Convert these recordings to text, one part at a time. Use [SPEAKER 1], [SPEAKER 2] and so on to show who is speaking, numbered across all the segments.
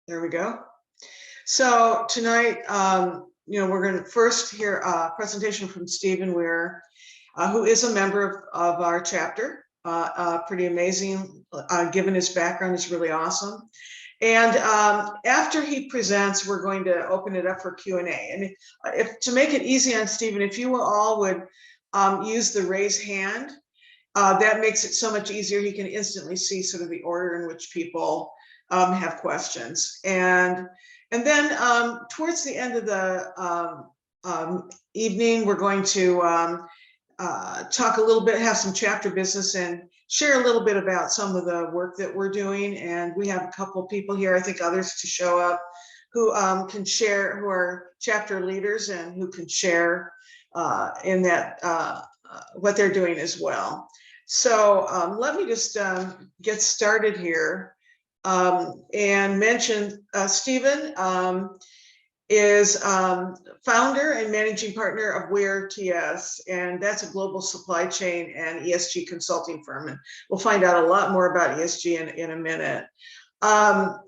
[SPEAKER 1] There we go. So tonight, we're going to first hear a presentation from Stephen Weir, who is a member of our chapter. Pretty amazing, given his background, is really awesome. And after he presents, we're going to open it up for Q&A. And to make it easy on Stephen, if you all would use the raise hand, that makes it so much easier. He can instantly see sort of the order in which people have questions. And then towards the end of the evening, we're going to talk a little bit, have some chapter business, and share a little bit about some of the work that we're doing. And we have a couple people here, I think others to show up, who can share, who are chapter leaders and who can share in that what they're doing as well. So let me just get started here and mention Stephen is founder and managing partner of Weir TS, and that's a global supply chain and ESG consulting firm. And we'll find out a lot more about ESG in a minute.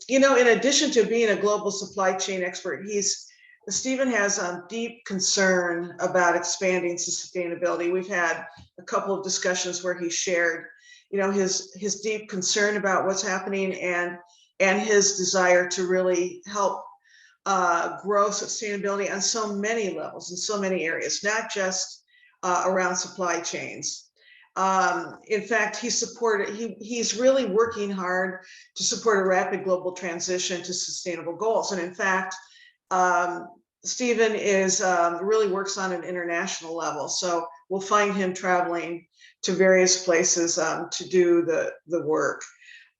[SPEAKER 1] In addition to being a global supply chain expert, Stephen has a deep concern about expanding sustainability. We've had a couple of discussions where he shared, his deep concern about what's happening and his desire to really help grow sustainability on so many levels in so many areas, not just around supply chains. In fact, he's really working hard to support a rapid global transition to sustainable goals. And in fact, Stephen really works on an international level. So we'll find him traveling to various places to do the work.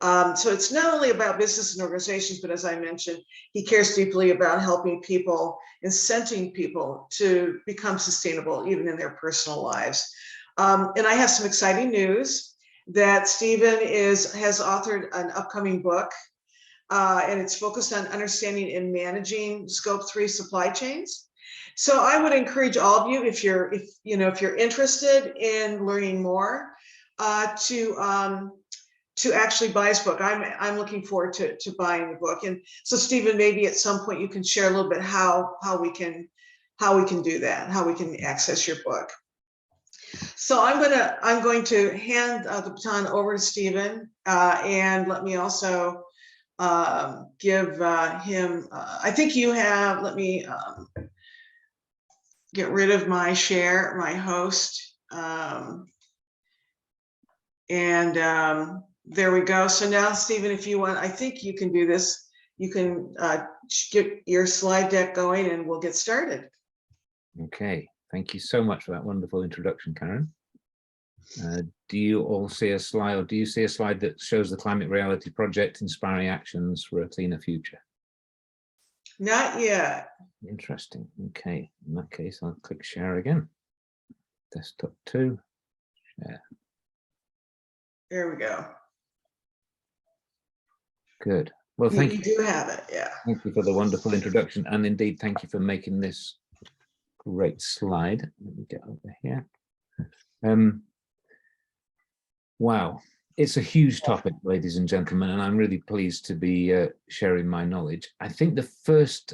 [SPEAKER 1] So it's not only about business and organizations, but as I mentioned, he cares deeply about helping people, incenting people to become sustainable, even in their personal lives. And I have some exciting news that Stephen has authored an upcoming book, and it's focused on understanding and managing Scope 3 supply chains. So I would encourage all of you, if you're interested in learning more, to actually buy his book. I'm looking forward to buying the book. And so Stephen, maybe at some point you can share a little bit how we can do that, how we can access your book. So I'm going to hand the baton over to Stephen, and let me also give him, I think you have, let me get rid of my host. There we go. So now, Stephen, if you want, I think you can do this. You can get your slide deck going and we'll get started.
[SPEAKER 2] Okay, thank you so much for that wonderful introduction, Karen. Do you all see a slide, or do you see a slide that shows the Climate Reality Project inspiring actions for a cleaner future?
[SPEAKER 1] Not yet.
[SPEAKER 2] Interesting. Okay, in that case, I'll click share again. Desktop 2, share.
[SPEAKER 1] There we go.
[SPEAKER 2] Good. Well, thank you.
[SPEAKER 1] You do have it, yeah.
[SPEAKER 2] Thank you for the wonderful introduction, and indeed, thank you for making this great slide. Let me get over here. Wow, it's a huge topic, ladies and gentlemen, and I'm really pleased to be sharing my knowledge. I think the first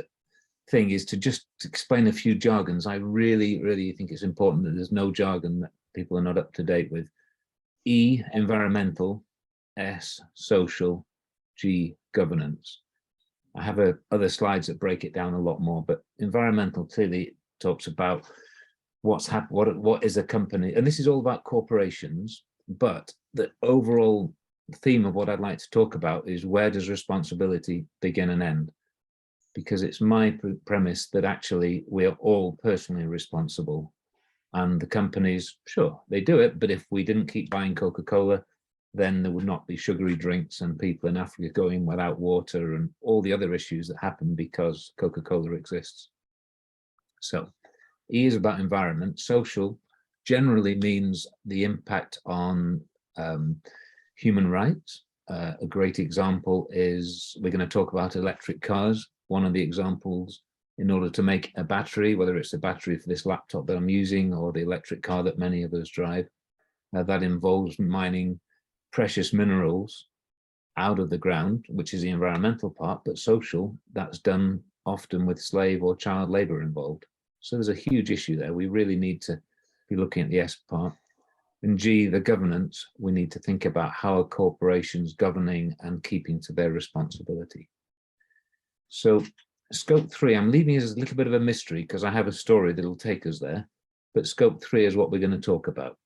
[SPEAKER 2] thing is to just explain a few jargons. I really, really think it's important that there's no jargon that people are not up to date with. E, environmental; S, social; G, governance. I have other slides that break it down a lot more, but environmental clearly talks about what is a company, and this is all about corporations, but the overall theme of what I'd like to talk about is, where does responsibility begin and end? Because it's my premise that actually we are all personally responsible. And the companies, sure, they do it, but if we didn't keep buying Coca-Cola, then there would not be sugary drinks and people in Africa going without water and all the other issues that happen because Coca-Cola exists. So E is about environment. Social generally means the impact on human rights. A great example is, we're going to talk about electric cars. One of the examples, in order to make a battery, whether it's a battery for this laptop that I'm using or the electric car that many of us drive, that involves mining precious minerals out of the ground, which is the environmental part, but social, that's done often with slave or child labor involved. So there's a huge issue there. We really need to be looking at the S part. And G, the governance, we need to think about how are corporations governing and keeping to their responsibility. So scope 3, I'm leaving it as a little bit of a mystery because I have a story that'll take us there, but scope 3 is what we're going to talk about.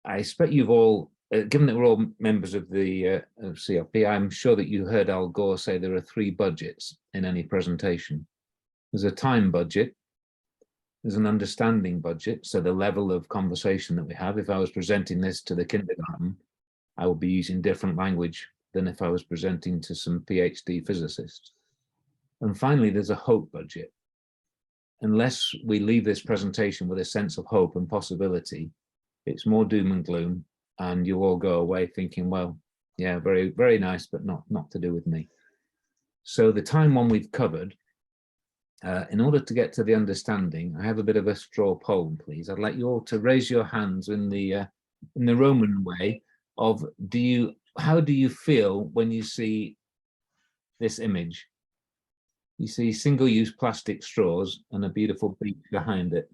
[SPEAKER 2] I expect you've all, given that we're all members of the of CRP, I'm sure that you heard Al Gore say there are 3 budgets in any presentation. There's a time budget, there's an understanding budget, so the level of conversation that we have. If I was presenting this to the kindergarten, I would be using different language than if I was presenting to some PhD physicists. And finally, there's a hope budget. Unless we leave this presentation with a sense of hope and possibility, it's more doom and gloom, and you all go away thinking, well, yeah, very, very nice, but not to do with me. So the time one we've covered, in order to get to the understanding, I have a bit of a straw poll, please. I'd like you all to raise your hands in the Roman way of, how do you feel when you see this image? You see single-use plastic straws and a beautiful beach behind it.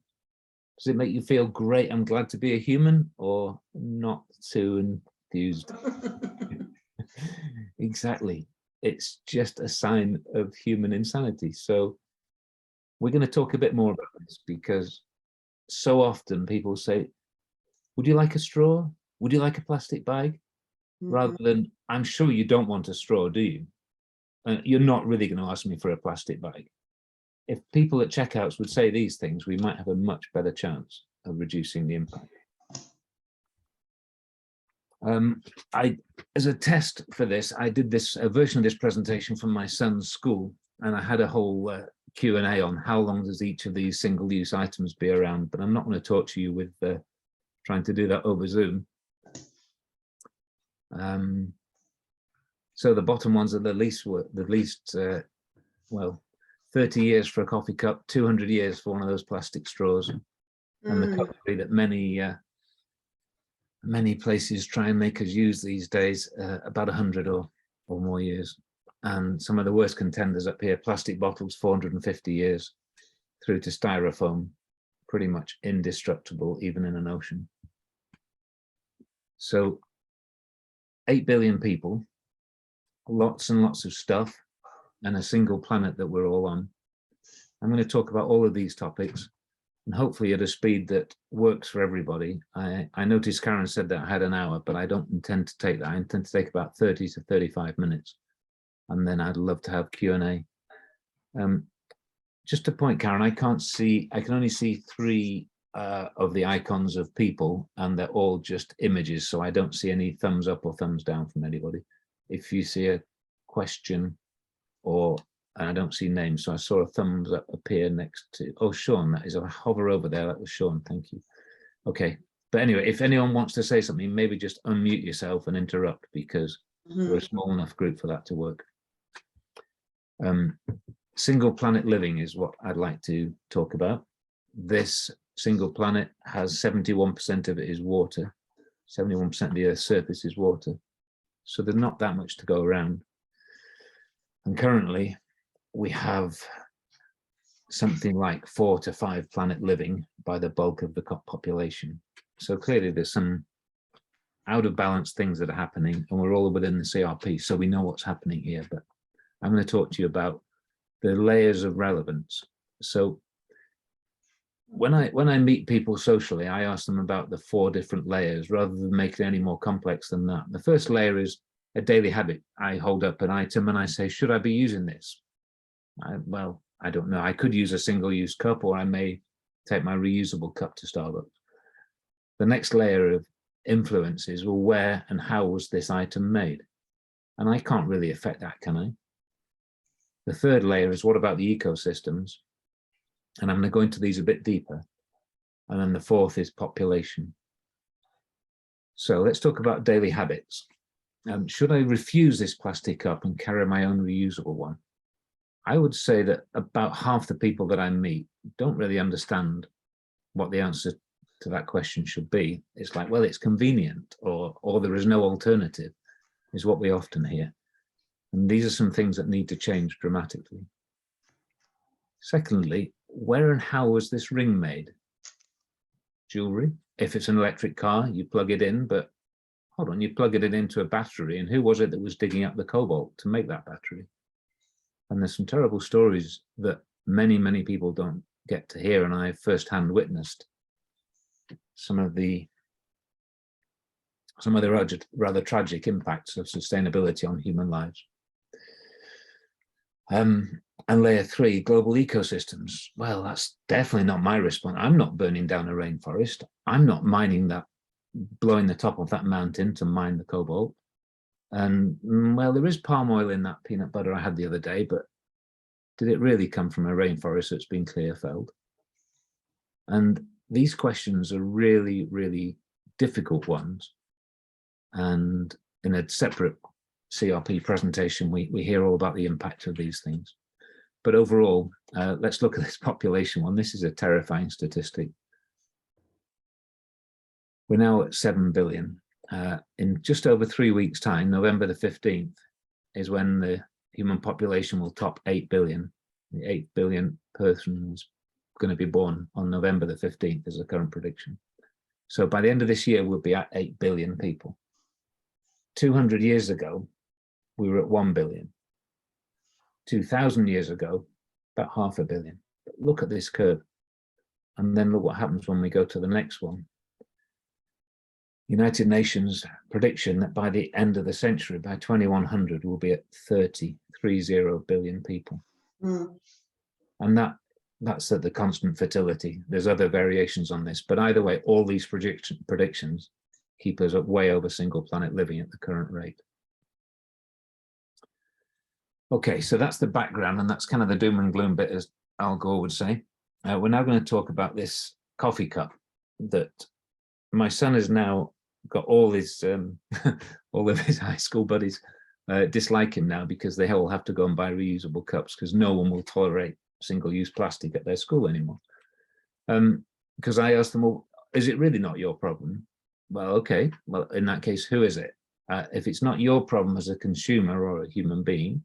[SPEAKER 2] Does it make you feel great? I'm glad to be a human, or not too enthused? Exactly. It's just a sign of human insanity. So we're going to talk a bit more about this, because so often people say, would you like a straw? Would you like a plastic bag? Rather than, I'm sure you don't want a straw, do you? You're not really going to ask me for a plastic bag. If people at checkouts would say these things, we might have a much better chance of reducing the impact. As a test for this, I did a version of this presentation from my son's school, and I had a whole Q&A on how long does each of these single-use items be around, but I'm not going to torture you with trying to do that over Zoom. So the bottom ones are the least, well, 30 years for a coffee cup, 200 years for one of those plastic straws, and the cutlery that many places try and make us use these days, about 100 or more years. And some of the worst contenders up here, plastic bottles, 450 years, through to styrofoam, pretty much indestructible, even in an ocean. So 8 billion people, lots and lots of stuff, and a single planet that we're all on. I'm going to talk about all of these topics, and hopefully at a speed that works for everybody. I noticed Karen said that I had an hour, but I don't intend to take that. I intend to take about 30 to 35 minutes, and then I'd love to have Q&A. Just a point, Karen, I can only see 3 of the icons of people, and they're all just images, so I don't see any thumbs up or thumbs down from anybody. If you see a question, and I don't see names, so I saw a thumbs up appear next to, oh, Sean, that is, I hover over there, that was Sean, thank you. Okay, but anyway, if anyone wants to say something, maybe just unmute yourself and interrupt, because we're a small enough group for that to work. Single planet living is what I'd like to talk about. This single planet has 71% of it is water. 71% of the Earth's surface is water. So there's not that much to go around. And currently we have something like 4 to 5 planet living by the bulk of the population. So clearly there's some out of balance things that are happening, and we're all within the CRP, so we know what's happening here. But I'm going to talk to you about the layers of relevance. So when I meet people socially, I ask them about the 4 different layers rather than make it any more complex than that. The first layer is a daily habit. I hold up an item and I say, should I be using this? Well, I don't know. I could use a single-use cup, or I may take my reusable cup to Starbucks. The next layer of influence is, well, where and how was this item made? And I can't really affect that, can I? The third layer is, what about the ecosystems? And I'm going to go into these a bit deeper. And then the fourth is population. So let's talk about daily habits. Should I refuse this plastic cup and carry my own reusable one? I would say that about half the people that I meet don't really understand what the answer to that question should be. It's like, well, it's convenient, or there is no alternative. is what we often hear. And these are some things that need to change dramatically. Secondly, where and how was this ring made? Jewelry. If it's an electric car, you plug it in, but hold on, you plug it into a battery, and who was it that was digging up the cobalt to make that battery? And there's some terrible stories that many, many people don't get to hear, and I firsthand witnessed some of the rather tragic impacts of sustainability on human lives. And layer 3, global ecosystems. Well, that's definitely not my response. I'm not burning down a rainforest. I'm not mining that, blowing the top of that mountain to mine the cobalt. And well, there is palm oil in that peanut butter I had the other day, but did it really come from a rainforest that's been clear felled? And these questions are really, really difficult ones. And in a separate CRP presentation, we hear all about the impact of these things. But overall, let's look at this population one. This is a terrifying statistic. We're now at 7 billion. In just over 3 weeks' time, November the 15th, is when the human population will top 8 billion. The 8 billion person is going to be born on November the 15th is the current prediction. So by the end of this year, we'll be at 8 billion people. 200 years ago, we were at 1 billion. 2,000 years ago, about 500 million. But look at this curve. And then look what happens when we go to the next one. United Nations prediction that by the end of the century, by 2100, we'll be at 30 billion people. And that's at the constant fertility. There's other variations on this, but either way, all these predictions keep us at way over single planet living at the current rate. Okay, so that's the background, and that's kind of the doom and gloom bit, as Al Gore would say. We're now going to talk about this coffee cup that my son has now got all his all of his high school buddies dislike him now because they all have to go and buy reusable cups because no one will tolerate single-use plastic at their school anymore. Because I asked them, well, is it really not your problem? Well, okay, well, in that case, who is it? If it's not your problem as a consumer or a human being,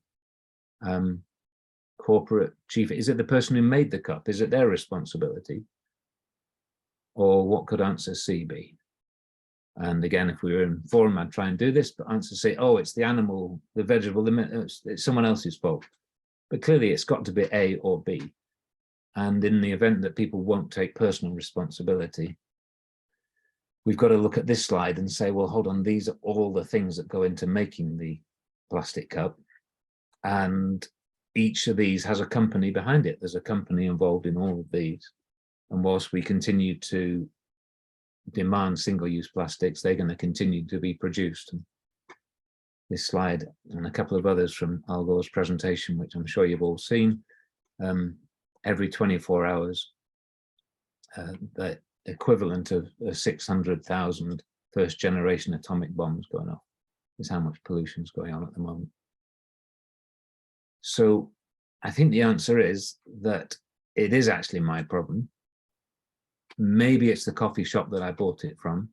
[SPEAKER 2] corporate chief, is it the person who made the cup? Is it their responsibility? Or what could answer C be? And again, if we were in forum, I'd try and do this, but answer say, oh, it's the animal, the vegetable, it's someone else's fault. But clearly it's got to be A or B. And in the event that people won't take personal responsibility, we've got to look at this slide and say, well, hold on, these are all the things that go into making the plastic cup. And each of these has a company behind it. There's a company involved in all of these. And whilst we continue to demand single-use plastics, they're going to continue to be produced. And this slide and a couple of others from Al Gore's presentation, which I'm sure you've all seen, every 24 hours, the equivalent of 600,000 first-generation atomic bombs going off is how much pollution is going on at the moment. So I think the answer is that it is actually my problem. Maybe it's the coffee shop that I bought it from,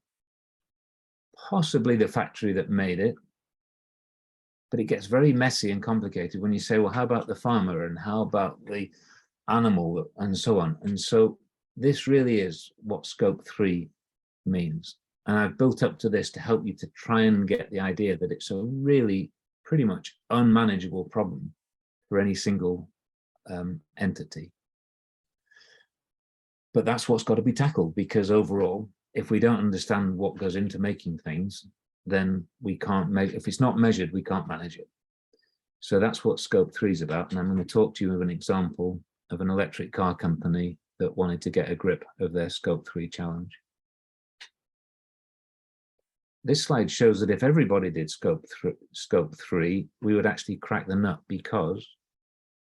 [SPEAKER 2] possibly the factory that made it, but it gets very messy and complicated when you say, well, how about the farmer and how about the animal and so on? And so this really is what scope 3 means. And I've built up to this to help you to try and get the idea that it's a really pretty much unmanageable problem for any single entity. But that's what's got to be tackled, because overall, if we don't understand what goes into making things, then we can't measure. If it's not measured, we can't manage it. So that's what scope 3 is about. And I'm going to talk to you of an example of an electric car company that wanted to get a grip of their scope 3 challenge. This slide shows that if everybody did scope 3, we would actually crack the nut, because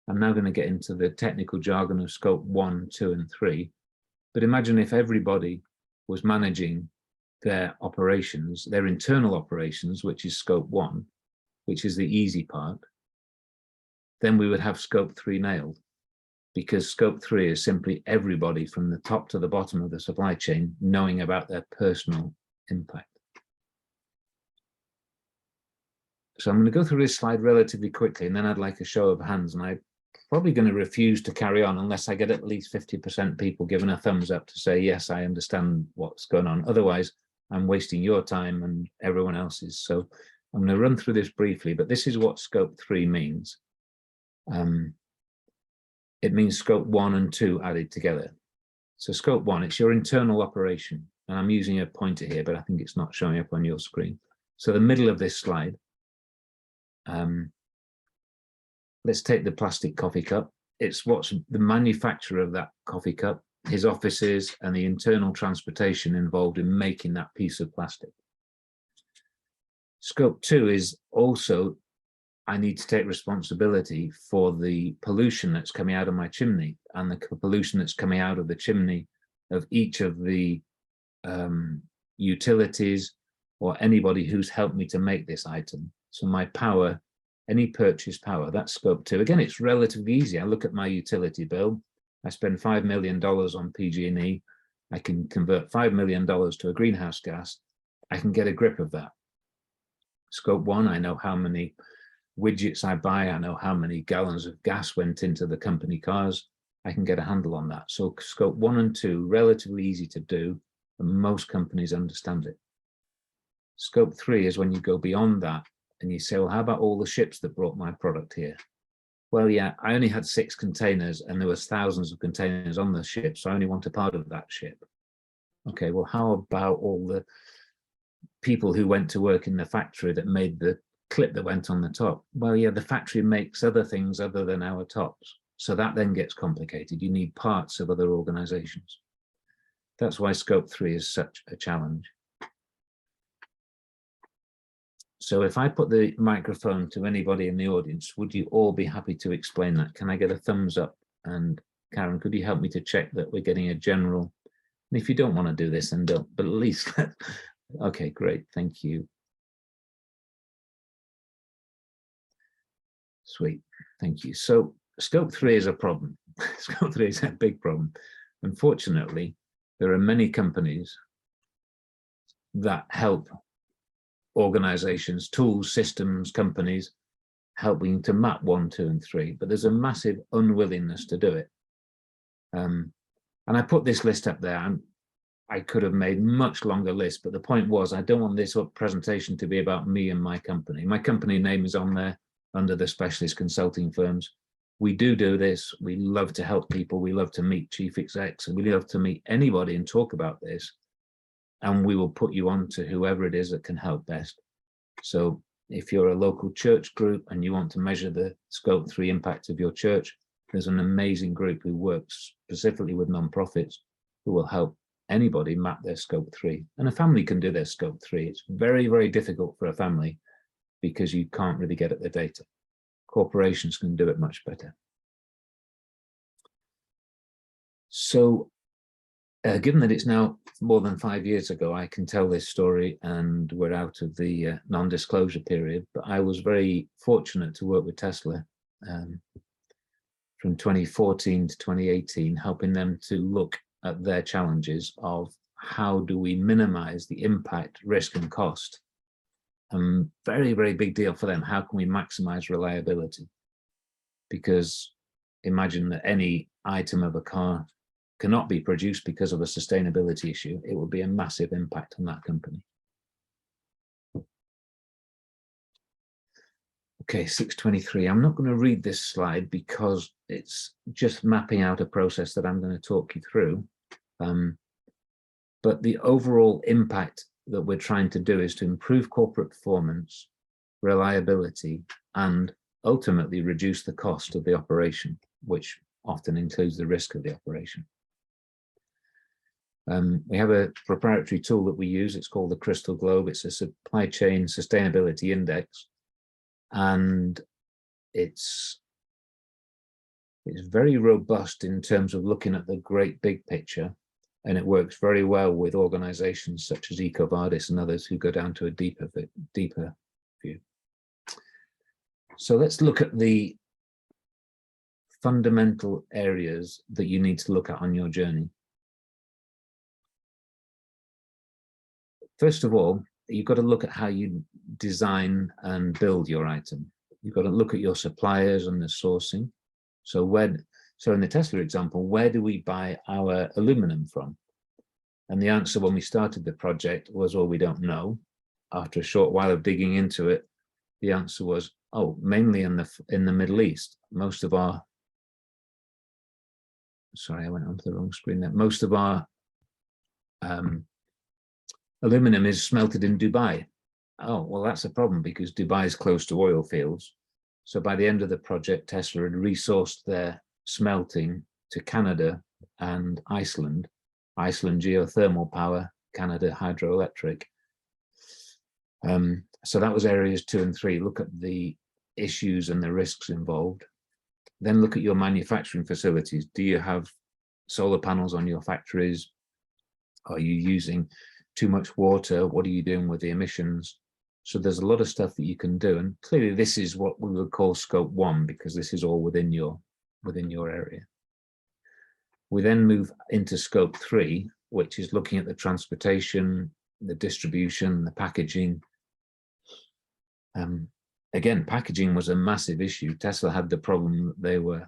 [SPEAKER 2] I'm now going to get into the technical jargon of scope 1, 2, and 3. But imagine if everybody was managing their operations, their internal operations, which is scope 1, which is the easy part, then we would have scope 3 nailed, because scope 3 is simply everybody from the top to the bottom of the supply chain knowing about their personal impact. So I'm going to go through this slide relatively quickly, and then I'd like a show of hands. And I'm probably going to refuse to carry on unless I get at least 50% people giving a thumbs up to say, yes, I understand what's going on. Otherwise, I'm wasting your time and everyone else's. So I'm going to run through this briefly, but this is what scope 3 means. It means scope 1 and 2 added together. So scope 1, it's your internal operation. And I'm using a pointer here, but I think it's not showing up on your screen. So the middle of this slide, let's take the plastic coffee cup. It's what's the manufacturer of that coffee cup, his offices, and the internal transportation involved in making that piece of plastic. Scope 2 is also, I need to take responsibility for the pollution that's coming out of my chimney and the pollution that's coming out of the chimney of each of the utilities or anybody who's helped me to make this item. So my power, any purchase power, that's scope 2. Again, it's relatively easy. I look at my utility bill. I spend $5 million on PG&E. I can convert $5 million to a greenhouse gas. I can get a grip of that. Scope 1, I know how many widgets I buy. I know how many gallons of gas went into the company cars. I can get a handle on that. So scope 1 and 2, relatively easy to do, and most companies understand it. Scope 3 is when you go beyond that and you say, well, how about all the ships that brought my product here? Well, yeah, I only had 6 containers and there was thousands of containers on the ship, so I only want a part of that ship. Okay, well, how about all the people who went to work in the factory that made the clip that went on the top? Well, yeah, the factory makes other things other than our tops. So that then gets complicated. You need parts of other organizations. That's why scope 3 is such a challenge. So if I put the microphone to anybody in the audience, would you all be happy to explain that? Can I get a thumbs up? And Karen, could you help me to check that we're getting a general? And if you don't want to do this, then don't, but at least, okay, great, thank you. Sweet, thank you. So scope 3 is a problem. Scope 3 is a big problem. Unfortunately, there are many companies that help organizations, tools, systems, companies, helping to map 1, 2, and 3, but there's a massive unwillingness to do it. And I put this list up there. I could have made much longer list, but the point was I don't want this presentation to be about me and my company. My company name is on there under the specialist consulting firms. We do this. We love to help people. We love to meet chief execs, and we love to meet anybody and talk about this. And we will put you on to whoever it is that can help best. So if you're a local church group and you want to measure the scope 3 impact of your church, there's an amazing group who works specifically with nonprofits who will help anybody map their scope 3. And a family can do their scope 3. It's very, very difficult for a family because you can't really get at the data. Corporations can do it much better. So given that it's now more than 5 years ago, I can tell this story and we're out of the non-disclosure period, but I was very fortunate to work with Tesla from 2014 to 2018, helping them to look at their challenges of how do we minimize the impact, risk, and cost. Very, very big deal for them. How can we maximize reliability? Because imagine that any item of a car cannot be produced because of a sustainability issue. It will be a massive impact on that company. Okay, 623. I'm not going to read this slide because it's just mapping out a process that I'm going to talk you through. But the overall impact that we're trying to do is to improve corporate performance, reliability, and ultimately reduce the cost of the operation, which often includes the risk of the operation. We have a proprietary tool that we use. It's called the Crystal Globe. It's a supply chain sustainability index. And it's very robust in terms of looking at the great big picture. And it works very well with organizations such as EcoVadis and others who go down to a deeper view. So let's look at the fundamental areas that you need to look at on your journey. First of all, you've got to look at how you design and build your item. You've got to look at your suppliers and the sourcing. So in the Tesla example, where do we buy our aluminum from? And the answer when we started the project was, well, we don't know. After a short while of digging into it, the answer was, oh, mainly in the Middle East. Most of our, sorry, I went onto the wrong screen there. Most of our aluminum is smelted in Dubai. Oh, well, that's a problem because Dubai is close to oil fields. So by the end of the project, Tesla had resourced their smelting to Canada and Iceland. Iceland geothermal power, Canada hydroelectric. So that was areas 2 and 3. Look at the issues and the risks involved. Then look at your manufacturing facilities. Do you have solar panels on your factories? Are you using too much water? What are you doing with the emissions? So there's a lot of stuff that you can do. And clearly this is what we would call scope 1, because this is all within your area. We then move into scope 3, which is looking at the transportation, the distribution, the packaging. Again, packaging was a massive issue. Tesla had the problem that they were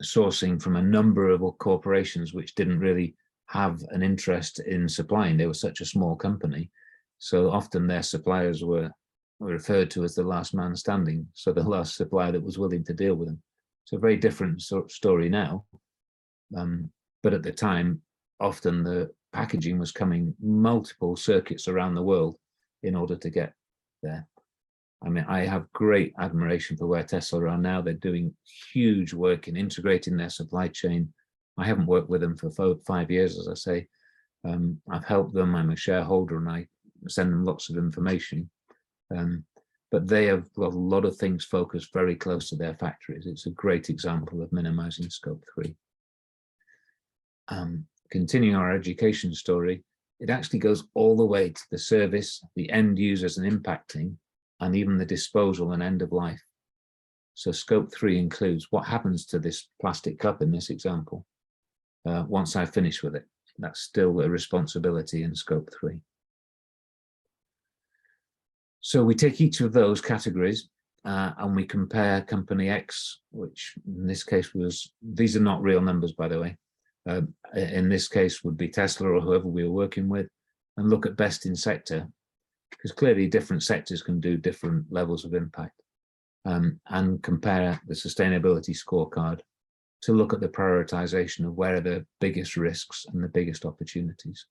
[SPEAKER 2] sourcing from a number of corporations which didn't really have an interest in supplying. They were such a small company. So often their suppliers were referred to as the last man standing. So the last supplier that was willing to deal with them. It's a very different story now. But at the time, often the packaging was coming multiple circuits around the world in order to get there. I mean, I have great admiration for where Tesla are now. They're doing huge work in integrating their supply chain. I haven't worked with them for 5 years, as I say. I've helped them. I'm a shareholder and I send them lots of information. But they have got a lot of things focused very close to their factories. It's a great example of minimizing scope 3. Continuing our education story, it actually goes all the way to the service, the end users and impacting, and even the disposal and end of life. So scope 3 includes what happens to this plastic cup in this example. Once I finish with it, that's still a responsibility in scope 3. So we take each of those categories and we compare company X, which in this case was, these are not real numbers, by the way. In this case would be Tesla or whoever we were working with, and look at best in sector, because clearly different sectors can do different levels of impact, and compare the sustainability scorecard to look at the prioritization of where are the biggest risks and the biggest opportunities.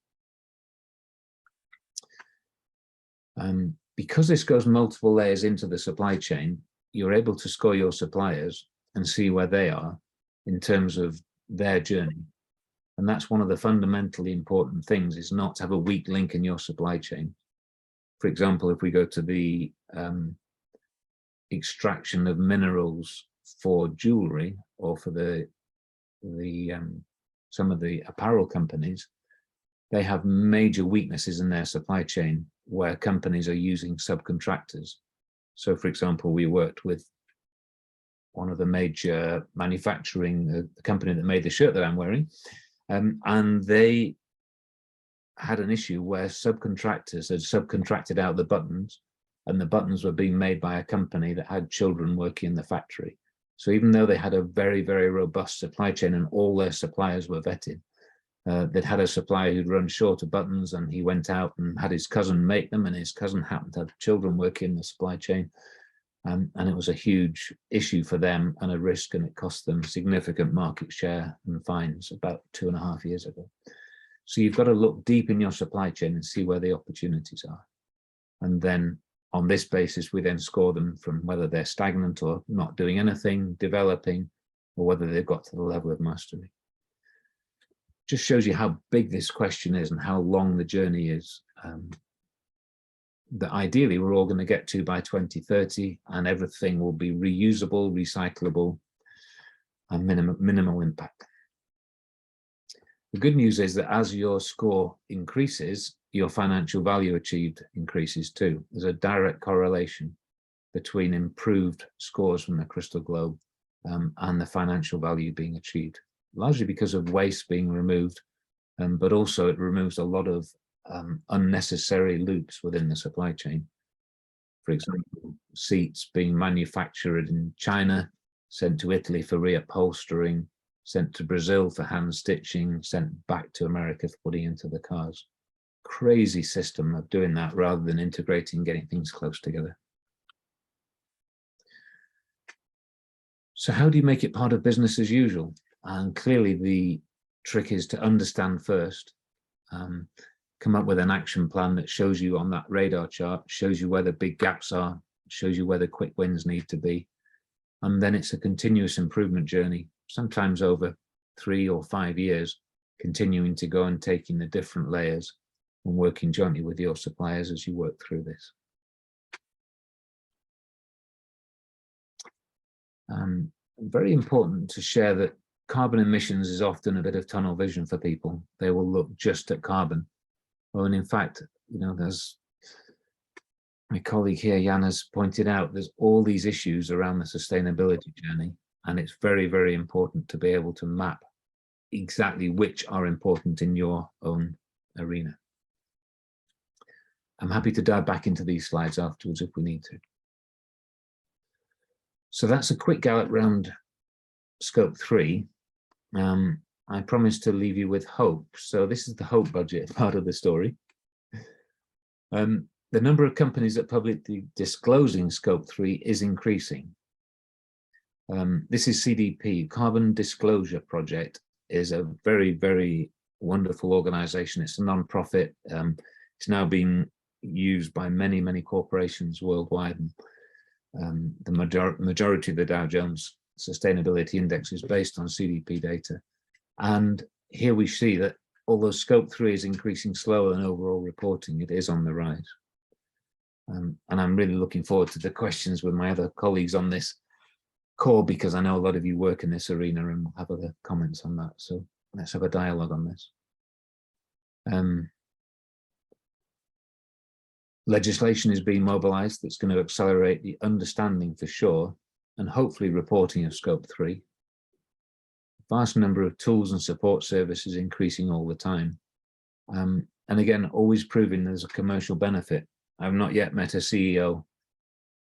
[SPEAKER 2] Because this goes multiple layers into the supply chain, you're able to score your suppliers and see where they are in terms of their journey. And that's one of the fundamentally important things, is not to have a weak link in your supply chain. For example, if we go to the extraction of minerals for jewelry or for some of the apparel companies, they have major weaknesses in their supply chain where companies are using subcontractors. So for example, we worked with one of the major manufacturing, the company that made the shirt that I'm wearing, and they had an issue where subcontractors had subcontracted out the buttons, and the buttons were being made by a company that had children working in the factory. So even though they had a very, very robust supply chain and all their suppliers were vetted, they'd had a supplier who'd run short of buttons, and he went out and had his cousin make them, and his cousin happened to have children working in the supply chain. And it was a huge issue for them and a risk, and it cost them significant market share and fines about 2.5 years ago. So you've got to look deep in your supply chain and see where the opportunities are. And then on this basis, we then score them from whether they're stagnant or not doing anything, developing, or whether they've got to the level of mastery. Just shows you how big this question is and how long the journey is. That ideally we're all going to get to by 2030, and everything will be reusable, recyclable, and minimal impact. The good news is that as your score increases, your financial value achieved increases too. There's a direct correlation between improved scores from the crystal globe and the financial value being achieved, largely because of waste being removed, but also it removes a lot of unnecessary loops within the supply chain. For example, seats being manufactured in China, sent to Italy for reupholstering, sent to Brazil for hand stitching, sent back to America for putting into the cars. Crazy system of doing that rather than integrating, getting things close together. So how do you make it part of business as usual? And clearly the trick is to understand first, come up with an action plan that shows you on that radar chart, shows you where the big gaps are, shows you where the quick wins need to be. And then it's a continuous improvement journey, sometimes over 3 or 5 years, continuing to go and taking the different layers and working jointly with your suppliers as you work through this. Very important to share that carbon emissions is often a bit of tunnel vision for people. They will look just at carbon. Well, and in fact, you know, there's my colleague here, Jan, has pointed out, there's all these issues around the sustainability journey, and it's very, very important to be able to map exactly which are important in your own arena. I'm happy to dive back into these slides afterwards if we need to. So that's a quick gallop round scope 3. I promised to leave you with hope. So this is the hope budget part of the story. The number of companies that publicly disclosing scope 3 is increasing. This is CDP, Carbon Disclosure Project, is a very, very wonderful organization. It's a non-profit. It's now being used by many, many corporations worldwide. The majority of the Dow Jones Sustainability Index is based on CDP data. And here we see that although scope 3 is increasing slower than overall reporting, it is on the rise. And I'm really looking forward to the questions with my other colleagues on this call, because I know a lot of you work in this arena and will have other comments on that. So let's have a dialogue on this. Legislation is being mobilized that's going to accelerate the understanding for sure, and hopefully reporting of scope 3. Vast number of tools and support services increasing all the time. And again, always proving there's a commercial benefit. I've not yet met a CEO,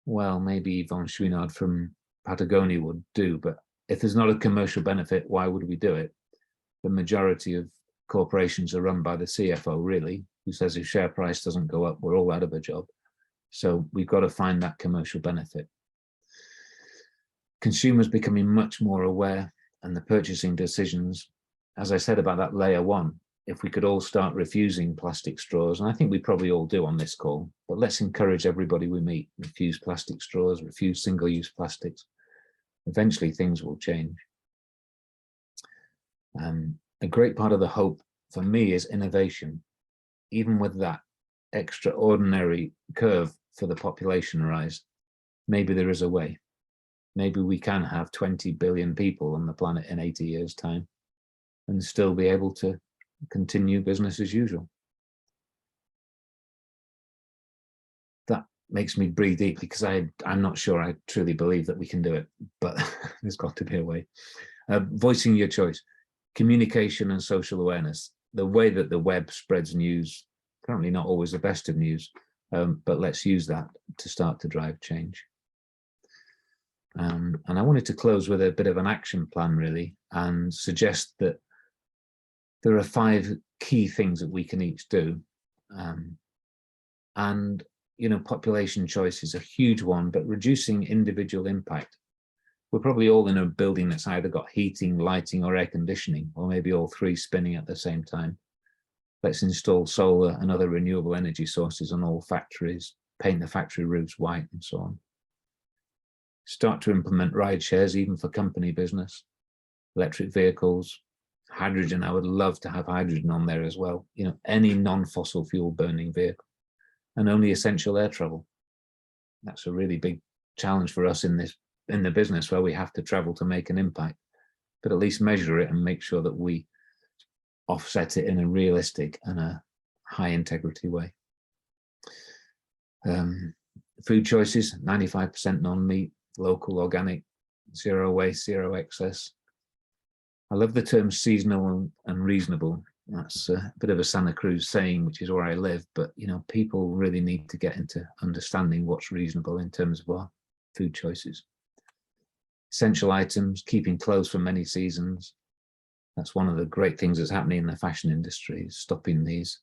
[SPEAKER 2] well, maybe Yvonne Chouinard from Patagonia would do, but if there's not a commercial benefit, why would we do it? The majority of corporations are run by the CFO, really, who says if share price doesn't go up, we're all out of a job. So we've got to find that commercial benefit. Consumers becoming much more aware, and the purchasing decisions, as I said about that layer 1, if we could all start refusing plastic straws, and I think we probably all do on this call, but let's encourage everybody we meet, refuse plastic straws, refuse single-use plastics. Eventually things will change. A great part of the hope for me is innovation. Even with that extraordinary curve for the population rise, maybe there is a way. Maybe we can have 20 billion people on the planet in 80 years' time and still be able to continue business as usual. That makes me breathe deeply, because I'm not sure I truly believe that we can do it, but there's got to be a way. Voicing your choice, communication and social awareness. The way that the web spreads news, currently not always the best of news, but let's use that to start to drive change. And I wanted to close with a bit of an action plan, really, and suggest that there are 5 key things that we can each do. And, you know, population choice is a huge one, but reducing individual impact. We're probably all in a building that's either got heating, lighting, or air conditioning, or maybe all 3 spinning at the same time. Let's install solar and other renewable energy sources on all factories, paint the factory roofs white, and so on. Start to implement ride shares, even for company business, electric vehicles, hydrogen. I would love to have hydrogen on there as well. You know, any non-fossil fuel burning vehicle, and only essential air travel. That's a really big challenge for us in the business, where we have to travel to make an impact, but at least measure it and make sure that we offset it in a realistic and a high integrity way. Food choices, 95% non-meat, local, organic, zero waste, zero excess. I love the term seasonal and reasonable. That's a bit of a Santa Cruz saying, which is where I live, but people really need to get into understanding what's reasonable in terms of our food choices. Essential items, keeping clothes for many seasons. That's one of the great things that's happening in the fashion industry, is stopping these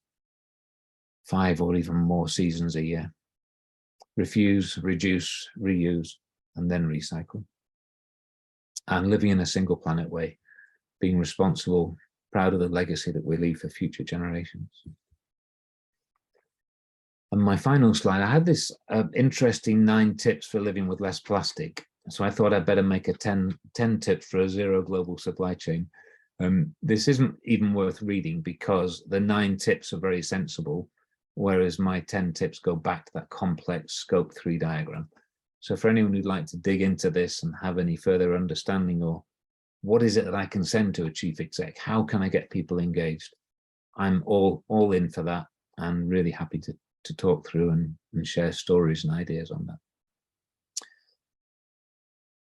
[SPEAKER 2] 5 or even more seasons a year. Refuse, reduce, reuse, and then recycle. And living in a single planet way, being responsible, proud of the legacy that we leave for future generations. And my final slide, I had this interesting 9 tips for living with less plastic. So I thought I'd better make a 10 tips for a zero global supply chain. This isn't even worth reading because the 9 tips are very sensible, whereas my 10 tips go back to that complex scope 3 diagram. So for anyone who'd like to dig into this and have any further understanding, or what is it that I can send to a chief exec? How can I get people engaged? I'm all in for that, and really happy to talk through and share stories and ideas on that.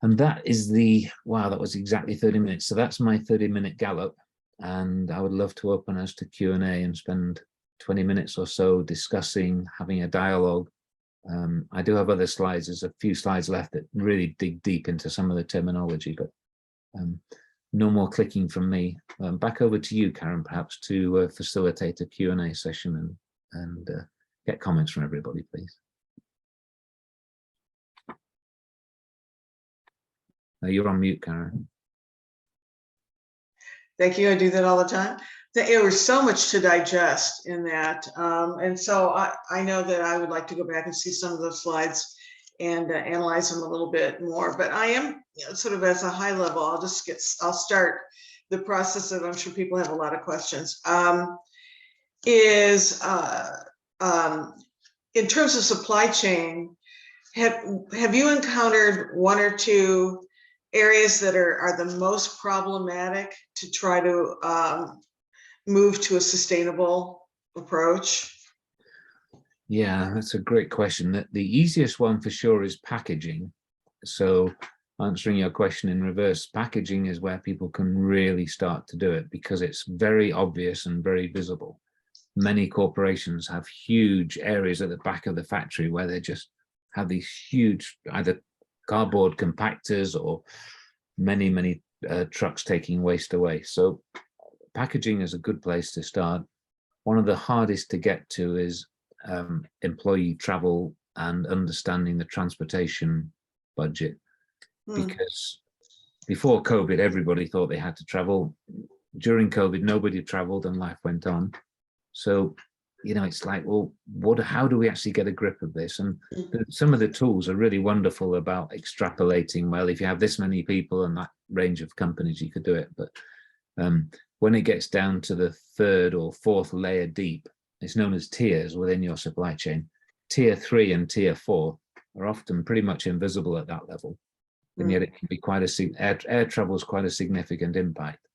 [SPEAKER 2] And that is wow, that was exactly 30 minutes. So that's my 30-minute gallop. And I would love to open us to Q&A and spend 20 minutes or so discussing, having a dialogue. I do have other slides. There's a few slides left that really dig deep into some of the terminology, but no more clicking from me. Back over to you, Karen, perhaps to facilitate a Q&A session and get comments from everybody, please. You're on mute, Karen.
[SPEAKER 1] Thank you. I do that all the time. There was so much to digest in that. And so I know that I would like to go back and see some of those slides and analyze them a little bit more. But I am sort of as a high level, I'll start the process of, I'm sure people have a lot of questions. In terms of supply chain, have you encountered 1 or 2 areas that are the most problematic to try to move to a sustainable approach?
[SPEAKER 2] Yeah, that's a great question. The easiest one for sure is packaging. So answering your question in reverse, packaging is where people can really start to do it because it's very obvious and very visible. Many corporations have huge areas at the back of the factory where they just have these huge either cardboard compactors or many trucks taking waste away. So packaging is a good place to start. One of the hardest to get to is employee travel and understanding the transportation budget, because before COVID, everybody thought they had to travel. During COVID, nobody traveled and life went on. So, it's like, well, how do we actually get a grip of this? And some of the tools are really wonderful about extrapolating. Well, if you have this many people and that range of companies, you could do it. But when it gets down to the 3rd or 4th layer deep, it's known as tiers within your supply chain. Tier 3 and tier 4 are often pretty much invisible at that level. And yet it can be quite air travel is quite a significant impact.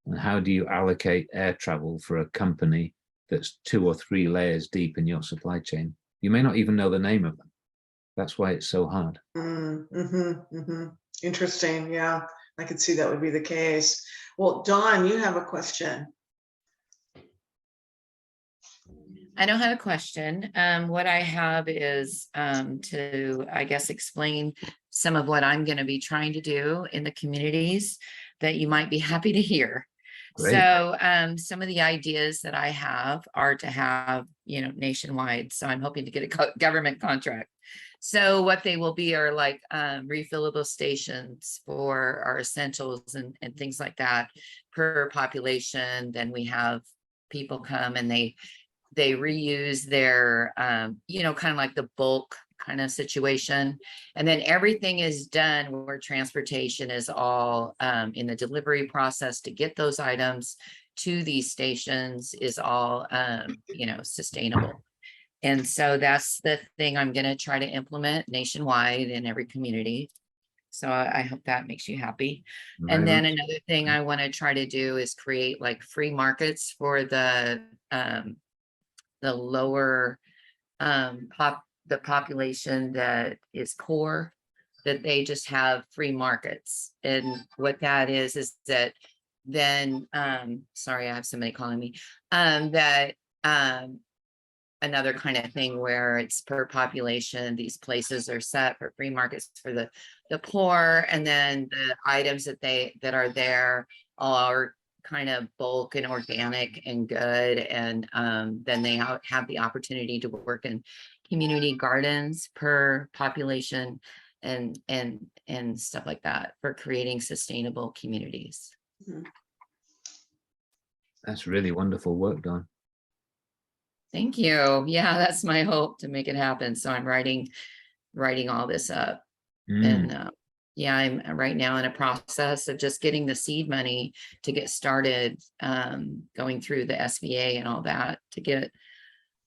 [SPEAKER 2] And how do you allocate air travel for a company that's 2 or 3 layers deep in your supply chain? You may not even know the name of them. That's why it's so hard.
[SPEAKER 1] Interesting. Yeah, I could see that would be the case. Well, Dawn, you have a question.
[SPEAKER 3] I don't have a question. What I have is to, I guess, explain some of what I'm going to be trying to do in the communities that you might be happy to hear. Great. So some of the ideas that I have are to have, nationwide. So I'm hoping to get a government contract. So what they will be are like refillable stations for our essentials and things like that per population. Then we have people come and they reuse their, kind of like the bulk kind of situation. And then everything is done where transportation is all in the delivery process to get those items to these stations is all, sustainable. And so that's the thing I'm going to try to implement nationwide in every community. So I hope that makes you happy. And then another thing I want to try to do is create like free markets for the lower the population that is poor, that they just have free markets. And what that is that then, sorry, I have somebody calling me, that, another kind of thing where it's per population, these places are set for free markets for the poor, and then the items that are there are kind of bulk and organic and good, and then they have the opportunity to work in community gardens per population and stuff like that for creating sustainable communities.
[SPEAKER 2] That's really wonderful work, Don.
[SPEAKER 3] Thank you. Yeah, that's my hope to make it happen. So I'm writing all this up. And yeah, I'm right now in a process of just getting the seed money to get started, going through the SBA and all that to get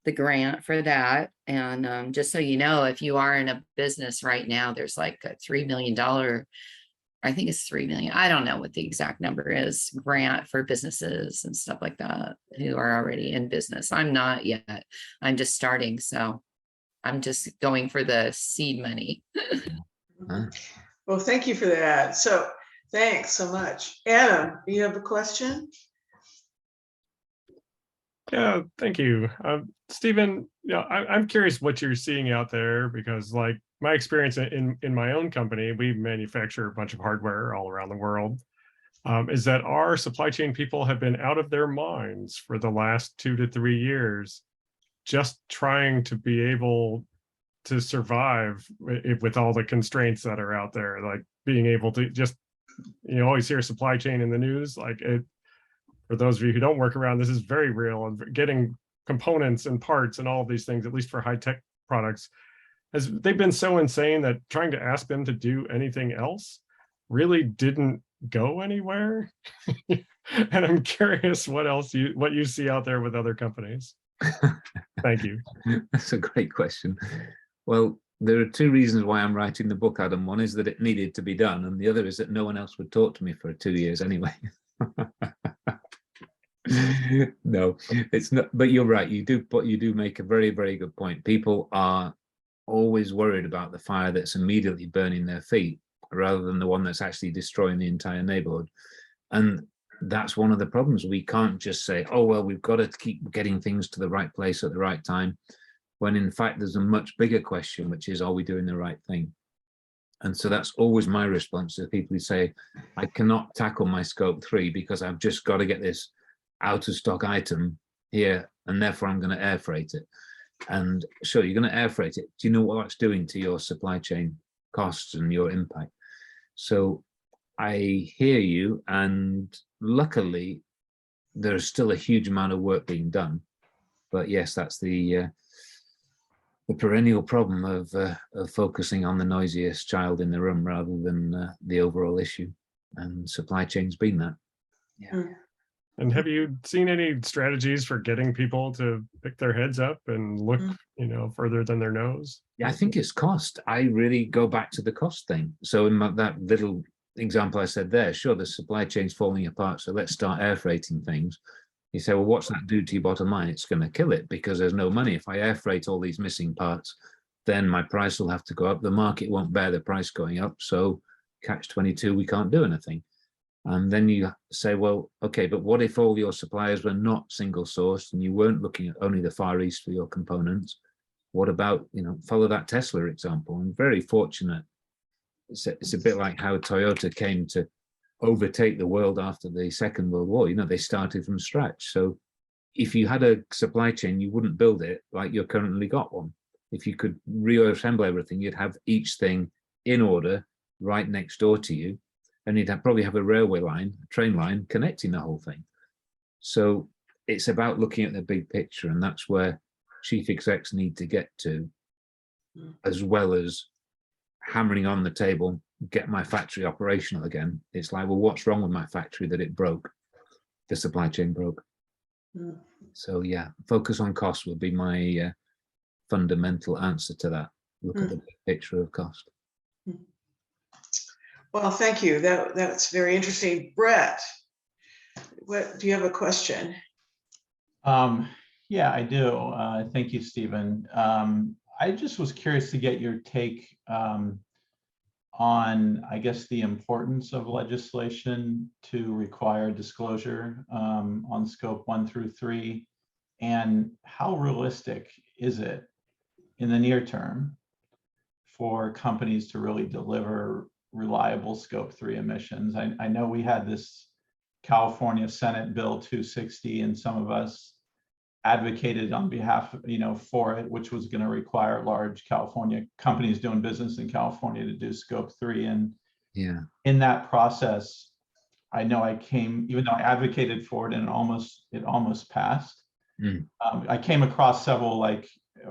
[SPEAKER 3] the grant for that. And just so you know, if you are in a business right now, there's like a $3 million, I think it's 3 million. I don't know what the exact number is, grant for businesses and stuff like that who are already in business. I'm not yet. I'm just starting. So I'm just going for the seed money.
[SPEAKER 1] Well, thank you for that. So thanks so much. Adam, do you have a question?
[SPEAKER 4] Yeah, thank you. Stephen, I'm curious what you're seeing out there, because like my experience in my own company, we manufacture a bunch of hardware all around the world, is that our supply chain people have been out of their minds for the last 2 to 3 years, just trying to be able to survive with all the constraints that are out there, like being able to just, you always hear supply chain in the news, like it. For those of you who don't work around, this is very real, and getting components and parts and all of these things, at least for high-tech products, they've been so insane that trying to ask them to do anything else really didn't go anywhere. And I'm curious what you see out there with other companies. Thank you.
[SPEAKER 2] That's a great question. Well, there are 2 reasons why I'm writing the book, Adam. One is that it needed to be done, and the other is that no one else would talk to me for 2 years anyway. No, it's not, but you're right. You do make a very, very good point. People are always worried about the fire that's immediately burning their feet rather than the one that's actually destroying the entire neighborhood. And that's one of the problems. We can't just say, oh, well, we've got to keep getting things to the right place at the right time, when in fact there's a much bigger question, which is, are we doing the right thing? And so that's always my response to people who say, I cannot tackle my scope 3 because I've just got to get this out of stock item here, and therefore I'm going to air freight it. And sure, you're going to air freight it. Do you know what that's doing to your supply chain costs and your impact? So I hear you, and luckily there's still a huge amount of work being done. But yes, that's the perennial problem of focusing on the noisiest child in the room rather than the overall issue. And supply chain's been that. Yeah.
[SPEAKER 4] And have you seen any strategies for getting people to pick their heads up and look, further than their nose?
[SPEAKER 2] Yeah, I think it's cost. I really go back to the cost thing. So in that little example I said there, sure, the supply chain's falling apart, so let's start air freighting things. You say, well, what's that do to your bottom line? It's going to kill it because there's no money. If I air freight all these missing parts, then my price will have to go up. The market won't bear the price going up. So catch-22, we can't do anything. And then you say, well, okay, but what if all your suppliers were not single sourced and you weren't looking at only the Far East for your components? What about, follow that Tesla example? I'm very fortunate. It's a bit like how Toyota came to overtake the world after the Second World War. They started from scratch. So if you had a supply chain, you wouldn't build it like you're currently got one. If you could reassemble everything, you'd have each thing in order right next door to you. And you'd probably have a railway line, a train line connecting the whole thing. So it's about looking at the big picture, and that's where chief execs need to get to, as well as hammering on the table, get my factory operational again. It's like, well, what's wrong with my factory that it broke? The supply chain broke. So yeah, focus on cost would be my fundamental answer to that. Look at the big picture of cost.
[SPEAKER 1] Well, thank you. That's very interesting. Brett, do you have a question?
[SPEAKER 5] Yeah, I do. Thank you, Stephen. I just was curious to get your take on, I guess, the importance of legislation to require disclosure on scope 1 through 3, and how realistic is it in the near term for companies to really deliver reliable scope 3 emissions? I know we had this California Senate Bill 260, and some of us advocated on behalf of, for it, which was going to require large California companies doing business in California to do scope 3. And
[SPEAKER 2] Yeah.
[SPEAKER 5] in that process, I know even though I advocated for it and it almost passed, I came across several like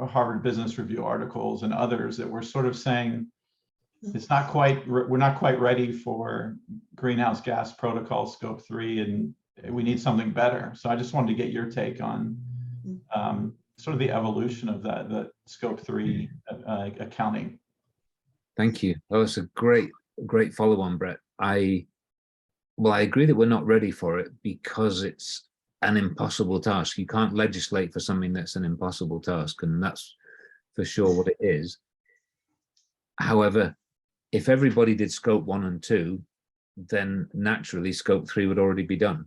[SPEAKER 5] Harvard Business Review articles and others that were sort of saying we're not quite ready for greenhouse gas protocol scope 3, and we need something better. So I just wanted to get your take on sort of the evolution of the scope 3 accounting.
[SPEAKER 2] Thank you. Oh, it's a great follow-on, Brett. I agree that we're not ready for it because it's an impossible task. You can't legislate for something that's an impossible task, and that's for sure what it is. However, if everybody did scope 1 and 2, then naturally scope 3 would already be done.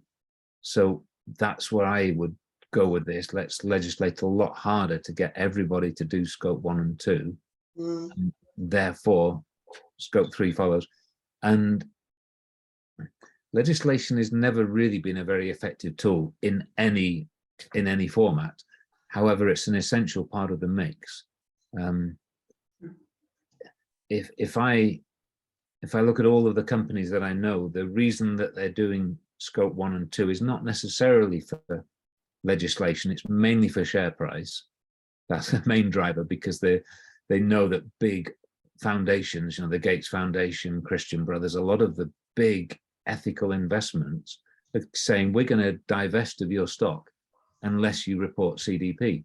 [SPEAKER 2] So that's where I would go with this. Let's legislate a lot harder to get everybody to do scope 1 and 2. And therefore, scope 3 follows. And legislation has never really been a very effective tool in any format. However, it's an essential part of the mix. If I look at all of the companies that I know, the reason that they're doing scope 1 and 2 is not necessarily for legislation. It's mainly for share price. That's the main driver, because they know that big foundations, the Gates Foundation, Christian Brothers, a lot of the big ethical investments are saying, we're going to divest of your stock unless you report CDP.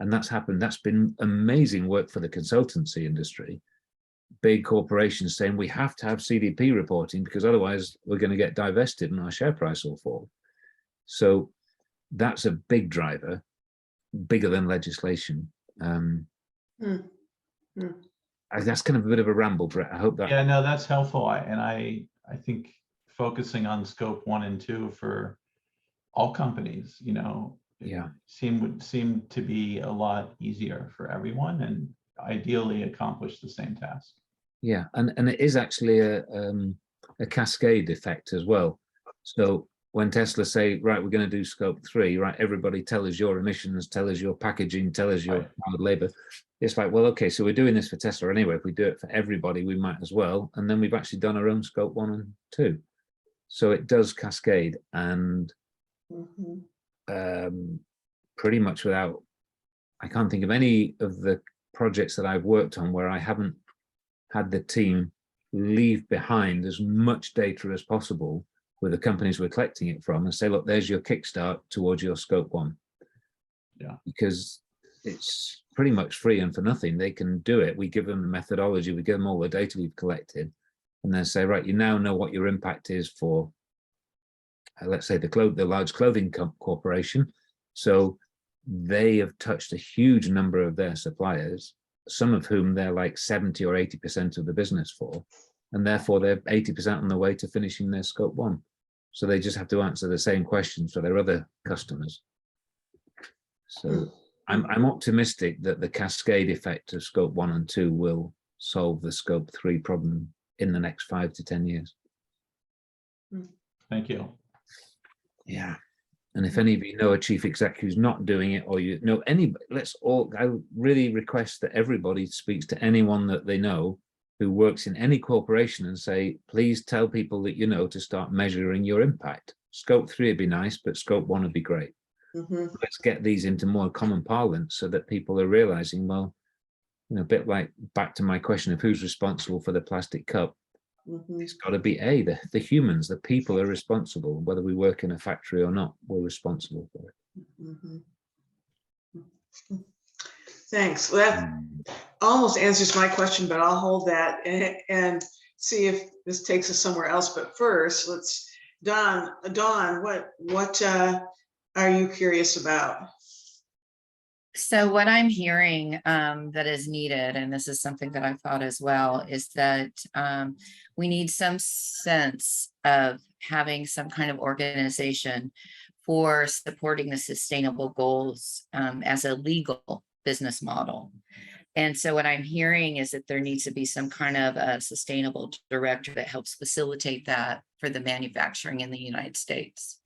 [SPEAKER 2] And that's happened. That's been amazing work for the consultancy industry. Big corporations saying we have to have CDP reporting because otherwise we're going to get divested and our share price will fall. So that's a big driver, bigger than legislation. That's kind of a bit of a ramble, Brett. I hope that.
[SPEAKER 5] Yeah, no, that's helpful. I think focusing on scope 1 and 2 for all companies, would seem to be a lot easier for everyone and ideally accomplish the same task.
[SPEAKER 2] Yeah, and it is actually a cascade effect as well. So when Tesla say, right, we're going to do scope 3, right, everybody tell us your emissions, tell us your packaging, tell us your hard labor. It's like, well, okay, so we're doing this for Tesla anyway. If we do it for everybody, we might as well. And then we've actually done our own scope 1 and 2. So it does cascade, and pretty much without, I can't think of any of the projects that I've worked on where I haven't had the team leave behind as much data as possible with the companies we're collecting it from and say, look, there's your kickstart towards your scope 1.
[SPEAKER 5] Yeah.
[SPEAKER 2] Because it's pretty much free and for nothing. They can do it. We give them the methodology, we give them all the data we've collected, and then say, right, you now know what your impact is for, let's say, the large clothing corporation. So they have touched a huge number of their suppliers, some of whom they're like 70 or 80% of the business for, and therefore they're 80% on the way to finishing their scope 1. So they just have to answer the same questions for their other customers. So I'm optimistic that the cascade effect of scope 1 and 2 will solve the scope 3 problem in the next 5 to 10 years.
[SPEAKER 5] Thank you.
[SPEAKER 2] Yeah. And if any of you know a chief exec who's not doing it, or you know anybody, I really request that everybody speaks to anyone that they know who works in any corporation and say, please tell people that you know to start measuring your impact. Scope 3 would be nice, but scope 1 would be great. Let's get these into more common parlance so that people are realizing, well, a bit like back to my question of who's responsible for the plastic cup. It's got to be the humans, the people are responsible. Whether we work in a factory or not, we're responsible for it.
[SPEAKER 1] Thanks. Well, that almost answers my question, but I'll hold that and see if this takes us somewhere else. But first, let's, Dawn, what are you curious about?
[SPEAKER 3] So what I'm hearing that is needed, and this is something that I thought as well, is that we need some sense of having some kind of organization for supporting the sustainable goals as a legal business model. And so what I'm hearing is that there needs to be some kind of a sustainable director that helps facilitate that for the manufacturing in the United States.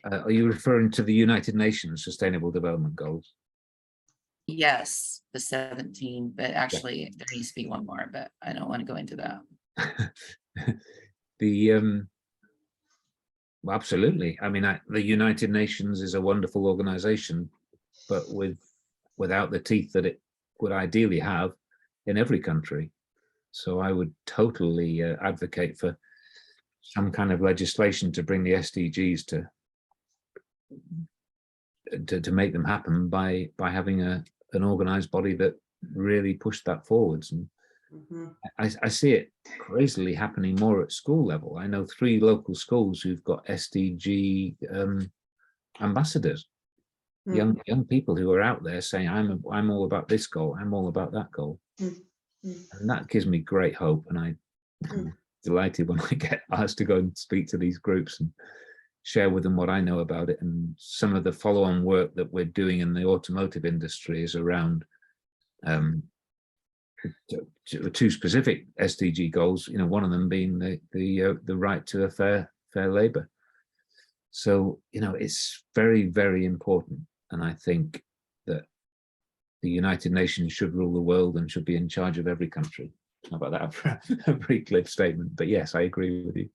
[SPEAKER 2] Are you referring to the United Nations Sustainable Development Goals?
[SPEAKER 3] Yes, the 17, but actually there needs to be one more, but I don't want to go into that.
[SPEAKER 2] Well, absolutely. I mean, the United Nations is a wonderful organization, but without the teeth that it would ideally have in every country. So I would totally advocate for some kind of legislation to bring the SDGs to make them happen by having an organized body that really pushed that forwards. And I see it crazily happening more at school level. I know 3 local schools who've got SDG ambassadors, young people who are out there saying, I'm all about this goal, I'm all about that goal. And that gives me great hope. And I'm delighted when I get asked to go and speak to these groups and share with them what I know about it. And some of the follow-on work that we're doing in the automotive industry is around 2 specific SDG goals, one of them being the right to a fair labor. So, it's very, very important. And I think that the United Nations should rule the world and should be in charge of every country. How about that for a very glib statement? But yes, I agree with you.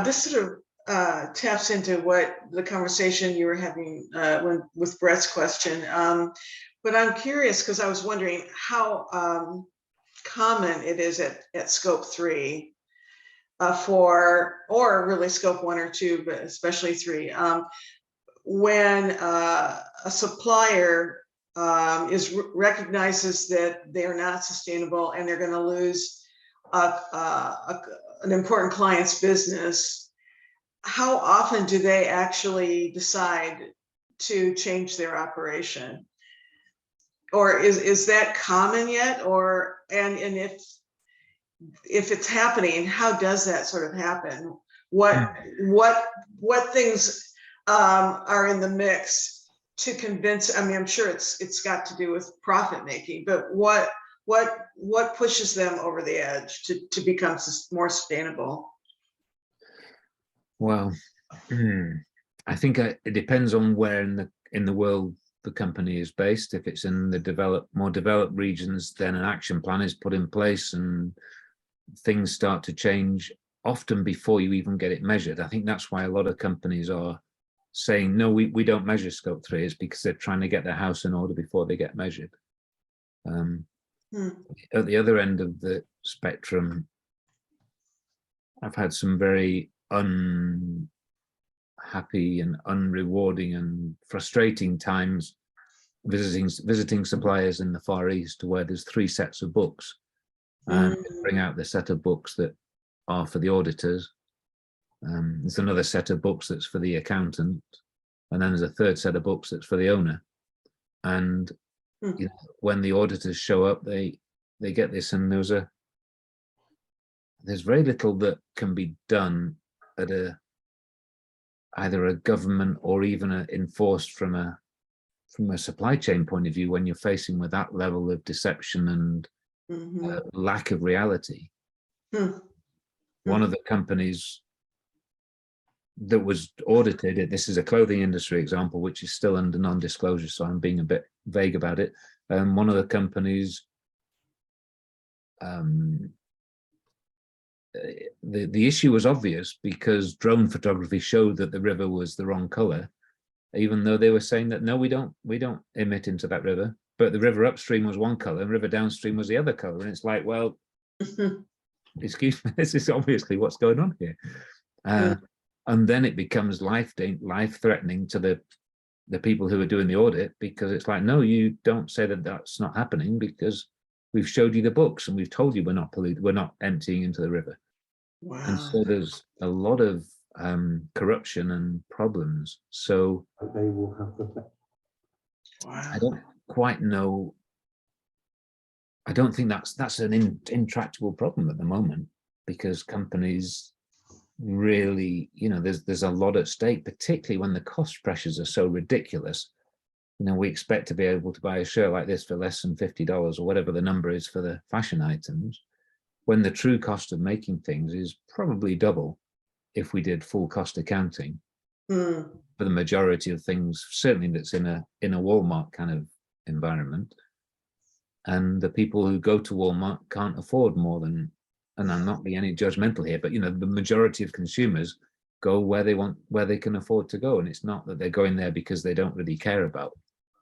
[SPEAKER 1] This sort of taps into what the conversation you were having with Brett's question. But I'm curious because I was wondering how common it is at scope 3 or really scope 1 or 2, but especially 3, when a supplier recognizes that they are not sustainable and they're going to lose an important client's business. How often do they actually decide to change their operation? Or is that common yet? And if it's happening, how does that sort of happen? What things are in the mix to convince? I mean, I'm sure it's got to do with profit making, but what pushes them over the edge to become more sustainable?
[SPEAKER 2] Well, I think it depends on where in the world the company is based. If it's in the more developed regions, then an action plan is put in place and things start to change often before you even get it measured. I think that's why a lot of companies are saying, no, we don't measure scope 3, is because they're trying to get their house in order before they get measured. At the other end of the spectrum, I've had some very unhappy and unrewarding and frustrating times visiting suppliers in the Far East, where there's 3 sets of books, and bring out the set of books that are for the auditors. There's another set of books that's for the accountant, and then there's a 3rd set of books that's for the owner. And when the auditors show up, they get this, and there's very little that can be done at either a government or even enforced from a supply chain point of view when you're facing with that level of deception and lack of reality. One of the companies that was audited, this is a clothing industry example, which is still under non-disclosure, so I'm being a bit vague about it. One of the companies, the issue was obvious because drone photography showed that the river was the wrong color, even though they were saying that no, we don't emit into that river, but the river upstream was one color and river downstream was the other color. And it's like, well, excuse me, this is obviously what's going on here. And then it becomes life-threatening to the people who are doing the audit, because it's like, no, you don't say that that's not happening, because we've showed you the books and we've told you we're not emptying into the river. And
[SPEAKER 1] Wow.
[SPEAKER 2] so there's a lot of corruption and problems. So
[SPEAKER 6] They will have the
[SPEAKER 2] I
[SPEAKER 1] Wow.
[SPEAKER 2] don't quite know. I don't think that's an intractable problem at the moment, because companies really, there's a lot at stake, particularly when the cost pressures are so ridiculous. We expect to be able to buy a shirt like this for less than $50 or whatever the number is for the fashion items, when the true cost of making things is probably double if we did full cost accounting
[SPEAKER 1] Hmm.
[SPEAKER 2] for the majority of things, certainly that's in a Walmart kind of environment. And the people who go to Walmart can't afford more than, and I'm not being any judgmental here, but the majority of consumers go where they can afford to go. And it's not that they're going there because they don't really care about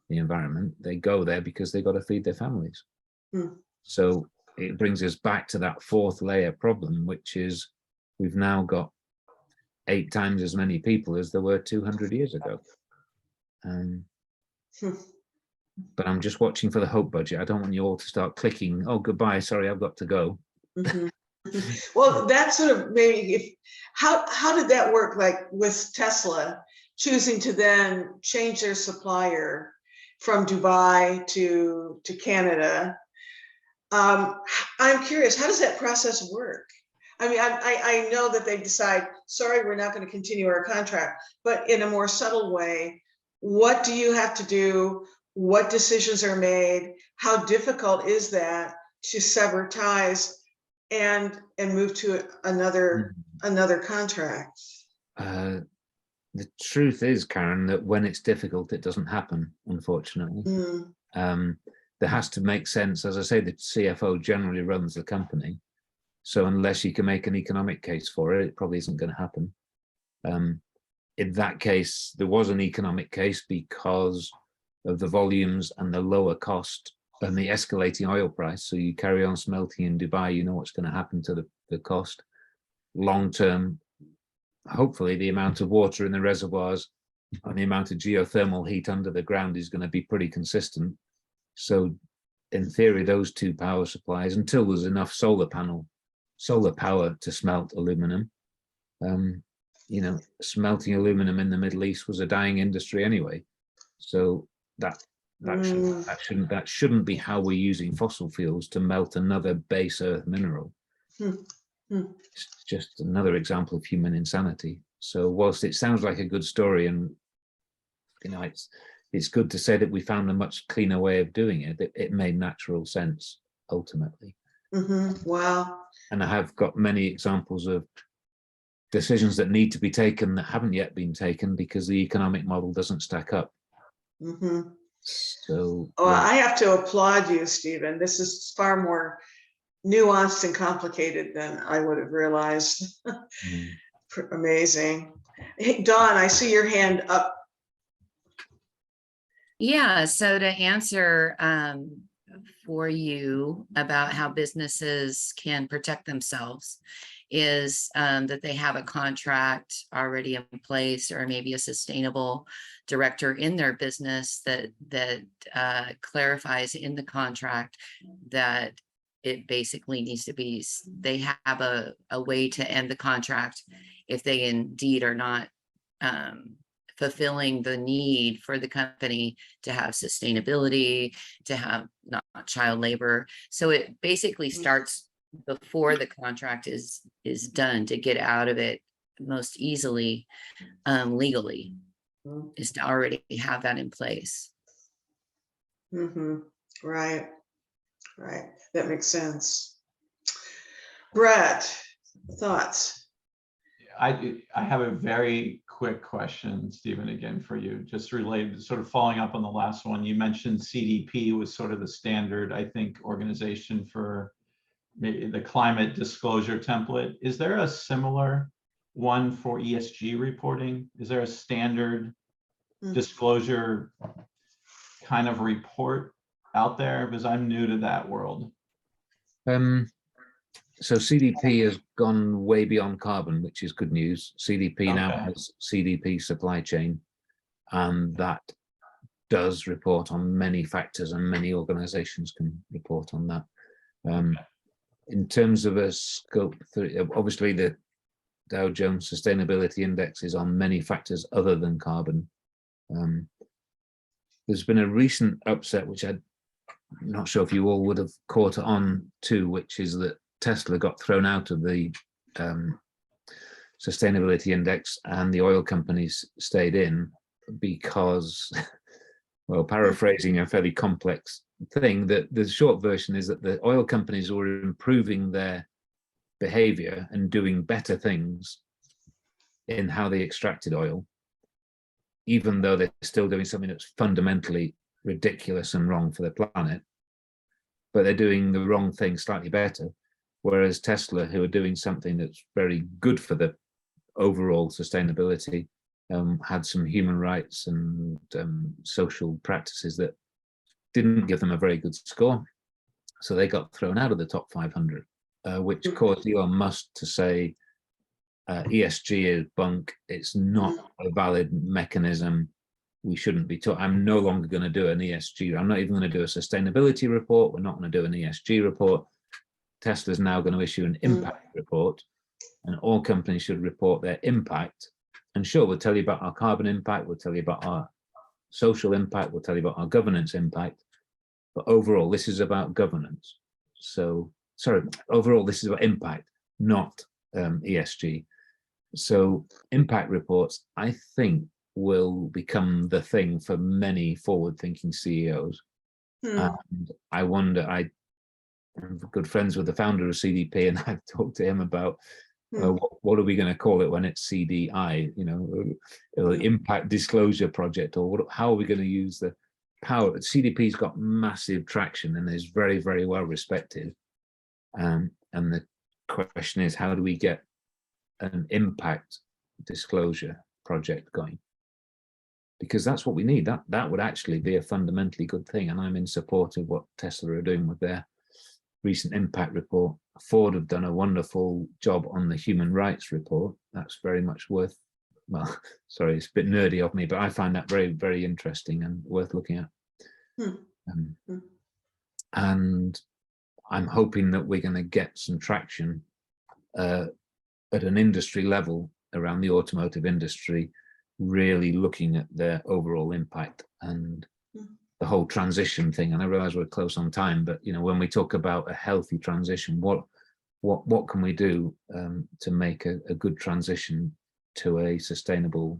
[SPEAKER 2] the environment. They go there because they got to feed their families.
[SPEAKER 1] Hmm.
[SPEAKER 2] So it brings us back to that fourth layer problem, which is we've now got 8 times as many people as there were 200 years ago. But I'm just watching for the hope budget. I don't want you all to start clicking, oh, goodbye, sorry, I've got to go.
[SPEAKER 1] Mhm. Well, that sort of maybe how did that work, like with Tesla choosing to then change their supplier from Dubai to Canada? I'm curious, how does that process work? I mean, I know that they decide, sorry, we're not going to continue our contract, but in a more subtle way, what do you have to do? What decisions are made? How difficult is that to sever ties and move to another contract?
[SPEAKER 2] The truth is, Karen, that when it's difficult, it doesn't happen, unfortunately. There has to make sense. As I say, the CFO generally runs the company. So unless you can make an economic case for it, it probably isn't going to happen. In that case, there was an economic case because of the volumes and the lower cost and the escalating oil price. So you carry on smelting in Dubai, you know what's going to happen to the cost. Long term, hopefully the amount of water in the reservoirs and the amount of geothermal heat under the ground is going to be pretty consistent. So in theory, those two power supplies, until there's enough solar power to smelt aluminum, smelting aluminum in the Middle East was a dying industry anyway. So that shouldn't be how we're using fossil fuels to melt another base earth mineral. It's just another example of human insanity. So whilst it sounds like a good story, and it's good to say that we found a much cleaner way of doing it, it made natural sense ultimately.
[SPEAKER 1] Wow.
[SPEAKER 2] And I have got many examples of decisions that need to be taken that haven't yet been taken because the economic model doesn't stack up. So
[SPEAKER 1] I have to applaud you, Stephen. This is far more nuanced and complicated than I would have realized. Amazing. Hey, Dawn, I see your hand up.
[SPEAKER 3] Yeah, so to answer for you about how businesses can protect themselves is that they have a contract already in place, or maybe a sustainable director in their business that clarifies in the contract that it basically needs to be, they have a way to end the contract if they indeed are not fulfilling the need for the company to have sustainability, to have not child labor. So it basically starts before the contract is done, to get out of it most easily legally, is to already have that in place.
[SPEAKER 1] Right. That makes sense. Brett, thoughts?
[SPEAKER 5] I have a very quick question, Stephen, again for you, just related, sort of following up on the last one. You mentioned CDP was sort of the standard, I think, organization for maybe the climate disclosure template. Is there a similar one for ESG reporting? Is there a standard disclosure kind of report out there? Because I'm new to that world.
[SPEAKER 2] So CDP has gone way beyond carbon, which is good news. CDP now has CDP supply chain, and that does report on many factors, and many organizations can report on that. in terms of a scope 3, obviously the Dow Jones Sustainability Index is on many factors other than carbon. There's been a recent upset, which I'm not sure if you all would have caught on to, which is that Tesla got thrown out of the Sustainability Index and the oil companies stayed in because, well, paraphrasing a fairly complex thing, that the short version is that the oil companies were improving their behavior and doing better things in how they extracted oil, even though they're still doing something that's fundamentally ridiculous and wrong for the planet, but they're doing the wrong thing slightly better. Whereas Tesla, who are doing something that's very good for the overall sustainability, had some human rights and social practices that didn't give them a very good score. So they got thrown out of the top 500, which caused Elon Musk to say, ESG is bunk, it's not a valid mechanism, we shouldn't be taught. I'm no longer going to do an ESG, I'm not even going to do a sustainability report, we're not going to do an ESG report. Tesla's now going to issue an impact report, and all companies should report their impact. And sure, we'll tell you about our carbon impact, we'll tell you about our social impact, we'll tell you about our governance impact, but overall, this is about governance. So, sorry, overall, this is about impact, not ESG. So impact reports, I think, will become the thing for many forward-thinking CEOs. And I wonder, I'm good friends with the founder of CDP, and I've talked to him about what are we going to call it when it's CDI, you know, impact disclosure project, or what, how are we going to use the power? CDP's got massive traction and is very, very well respected. And the question is, how do we get an impact disclosure project going? Because that's what we need. That would actually be a fundamentally good thing. And I'm in support of what Tesla are doing with their recent impact report. Ford have done a wonderful job on the human rights report. That's very much worth, well, sorry, it's a bit nerdy of me, but I find that very, very interesting and worth looking at. And I'm hoping that we're going to get some traction at an industry level around the automotive industry, really looking at their overall impact and the whole transition thing. And I realize we're close on time, but you know, when we talk about a healthy transition, what can we do to make a good transition to a sustainable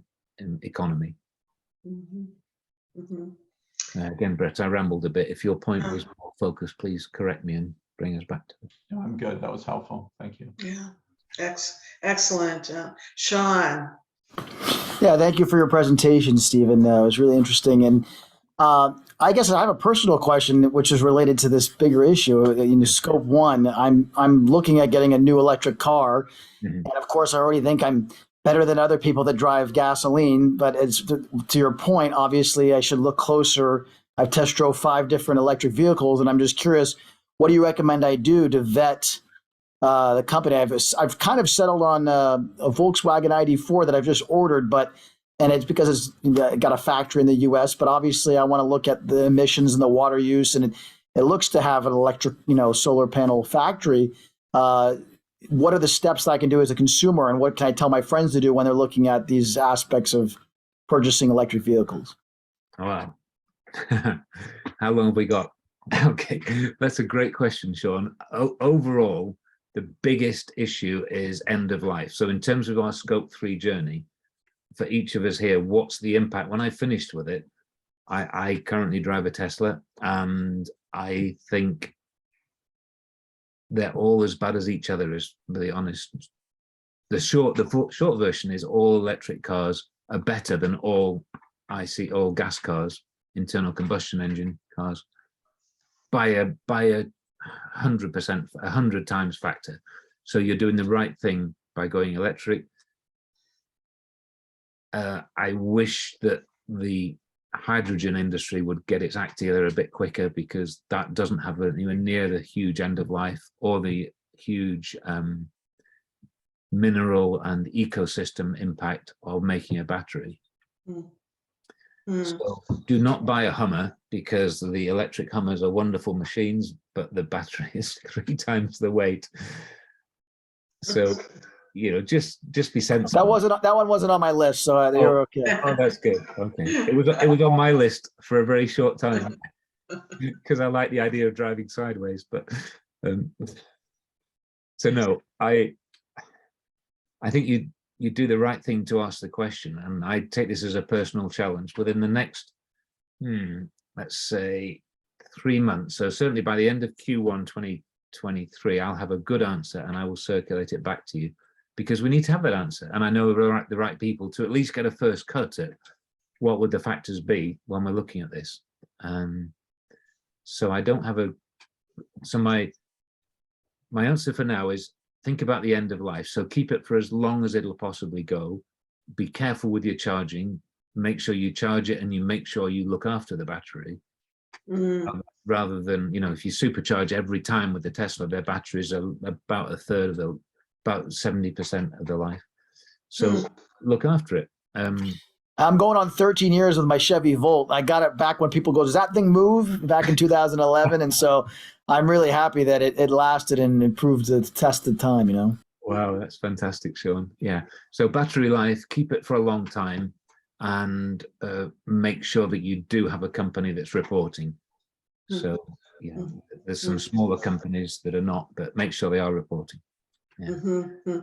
[SPEAKER 2] economy? Again, Brett, I rambled a bit. If your point was more focused, please correct me and bring us back to it.
[SPEAKER 5] No, I'm good. That was helpful. Thank you.
[SPEAKER 1] Yeah, excellent. Sean.
[SPEAKER 6] Yeah, thank you for your presentation, Stephen. It was really interesting. And I guess I have a personal question, which is related to this bigger issue. In scope 1, I'm looking at getting a new electric car. And of course, I already think I'm better than other people that drive gasoline. But it's, to your point, obviously, I should look closer. I've test drove 5 different electric vehicles, and I'm just curious, what do you recommend I do to vet the company? I've kind of settled on a Volkswagen ID4 that I've just ordered, and it's because it's got a factory in the U.S. But obviously, I want to look at the emissions and the water use, and it looks to have an electric, solar panel factory. What are the steps that I can do as a consumer, and what can I tell my friends to do when they're looking at these aspects of purchasing electric vehicles?
[SPEAKER 2] Wow. How long have we got? Okay, that's a great question, Sean. Overall, the biggest issue is end of life. So in terms of our scope 3 journey, for each of us here, what's the impact? When I finished with it, I currently drive a Tesla, and I think they're all as bad as each other, is really honest. The short version is all electric cars are better than all gas cars, internal combustion engine cars, by a 100%, 100 times factor. So you're doing the right thing by going electric. I wish that the hydrogen industry would get its act together a bit quicker, because that doesn't have anywhere near the huge end of life or the huge mineral and ecosystem impact of making a battery. So do not buy a Hummer, because the electric Hummers are wonderful machines, but the battery is 3 times the weight. So, you know, just be sensible.
[SPEAKER 6] That one wasn't on my list, so you're okay.
[SPEAKER 2] Oh, that's good. Okay, it was on my list for a very short time because I like the idea of driving sideways. But so no, I think you do the right thing to ask the question, and I take this as a personal challenge. Within the next, let's say, 3 months, so certainly by the end of Q1 2023, I'll have a good answer, and I will circulate it back to you, because we need to have that answer. And I know the right people to at least get a first cut at what would the factors be when we're looking at this. So I don't have so my answer for now is think about the end of life. So keep it for as long as it'll possibly go. Be careful with your charging. Make sure you charge it and you make sure you look after the battery. Rather than, you know, if you supercharge every time with the Tesla, their batteries are about a third of about 70% of the life. So look after it.
[SPEAKER 6] I'm going on 13 years with my Chevy Volt. I got it back when people go, does that thing move, back in 2011? And so I'm really happy that it lasted and improved the test of time, you know?
[SPEAKER 2] Wow, that's fantastic, Sean. Yeah. So battery life, keep it for a long time, and make sure that you do have a company that's reporting. So, you know, there's some smaller companies that are not, but make sure they are reporting. Yeah.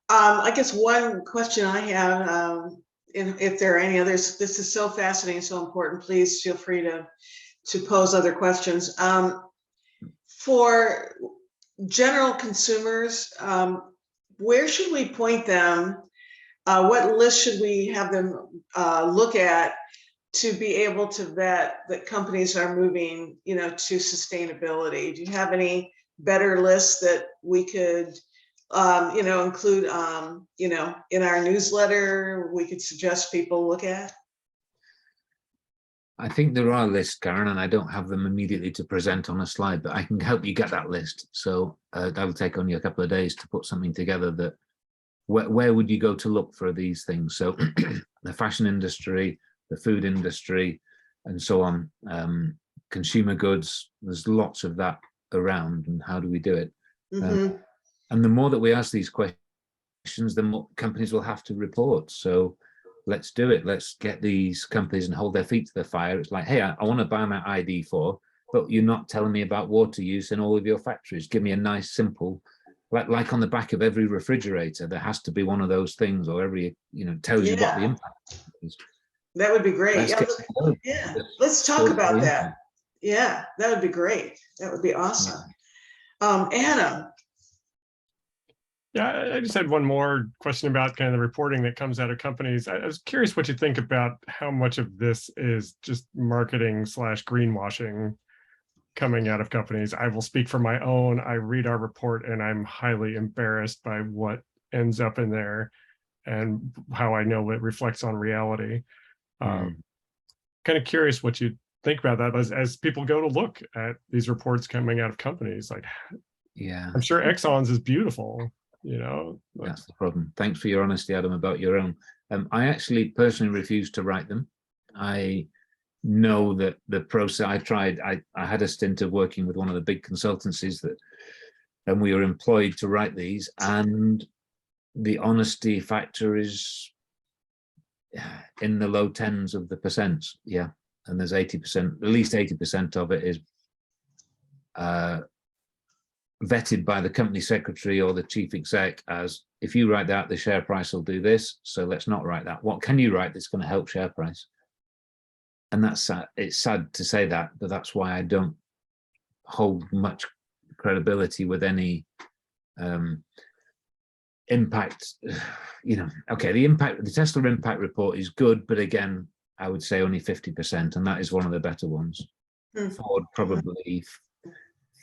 [SPEAKER 1] I guess one question I have, if there are any others, this is so fascinating, so important, please feel free to pose other questions. For general consumers, where should we point them? What list should we have them look at to be able to vet that companies are moving, you know, to sustainability? Do you have any better lists that we could, you know, include, you know, in our newsletter? We could suggest people look at.
[SPEAKER 2] I think there are lists, Karen, and I don't have them immediately to present on a slide, but I can help you get that list. So that'll take only a couple of days to put something together. That where would you go to look for these things? So the fashion industry, the food industry, and so on, consumer goods, there's lots of that around, and how do we do it? And the more that we ask these questions, the more companies will have to report. So let's do it. Let's get these companies and hold their feet to the fire. It's like, hey, I want to buy my ID4, but you're not telling me about water use in all of your factories. Give me a nice, simple, like on the back of every refrigerator, there has to be one of those things, or every, you know, tells you what the impact is.
[SPEAKER 1] That would be great.
[SPEAKER 2] Yeah,
[SPEAKER 1] Let's talk about that. Yeah, that would be great. That would be awesome. Anna.
[SPEAKER 4] Yeah, I just had one more question about kind of the reporting that comes out of companies. I was curious what you think about how much of this is just marketing / greenwashing coming out of companies. I will speak for my own. I read our report and I'm highly embarrassed by what ends up in there and how I know it reflects on reality. Kind of curious what you think about that as people go to look at these reports coming out of companies. Like,
[SPEAKER 2] yeah,
[SPEAKER 4] I'm sure Exxon's is beautiful. You know,
[SPEAKER 2] that's the problem. Thanks for your honesty, Adam, about your own. I actually personally refuse to write them. I know that the process, I had a stint of working with one of the big consultancies and we were employed to write these, and the honesty factor is in the low tens of the percents. Yeah. And there's 80%, at least 80% of it is vetted by the company secretary or the chief exec as, if you write that, the share price will do this, so let's not write that. What can you write that's going to help share price? And that's sad. It's sad to say that, but that's why I don't hold much credibility with any impact. You know, okay, the Tesla impact report is good, but again, I would say only 50%, and that is one of the better ones. Ford probably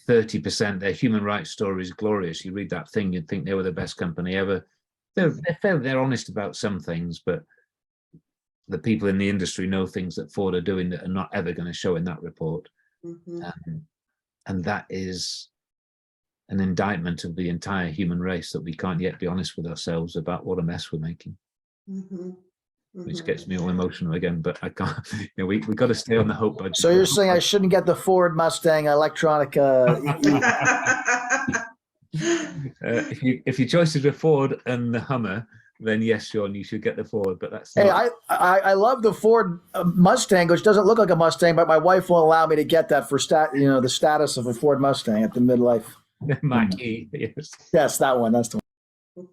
[SPEAKER 2] 30%. Their human rights story is glorious. You read that thing, you'd think they were the best company ever. They're honest about some things, but the people in the industry know things that Ford are doing that are not ever going to show in that report. And that is an indictment of the entire human race, that we can't yet be honest with ourselves about what a mess we're making. which
[SPEAKER 1] Mhm.
[SPEAKER 2] gets me all emotional again, but I can't, we got to stay on the hope budget.
[SPEAKER 6] So you're saying I shouldn't get the Ford Mustang electronic?
[SPEAKER 2] If your choices are Ford and the Hummer, then yes, Sean, you should get the Ford, but that's
[SPEAKER 6] Hey,
[SPEAKER 2] not.
[SPEAKER 6] I love the Ford Mustang, which doesn't look like a Mustang, but my wife won't allow me to get that for the status of a Ford Mustang at the midlife.
[SPEAKER 2] Mackie, yes.
[SPEAKER 6] Yes, that one. That's the one.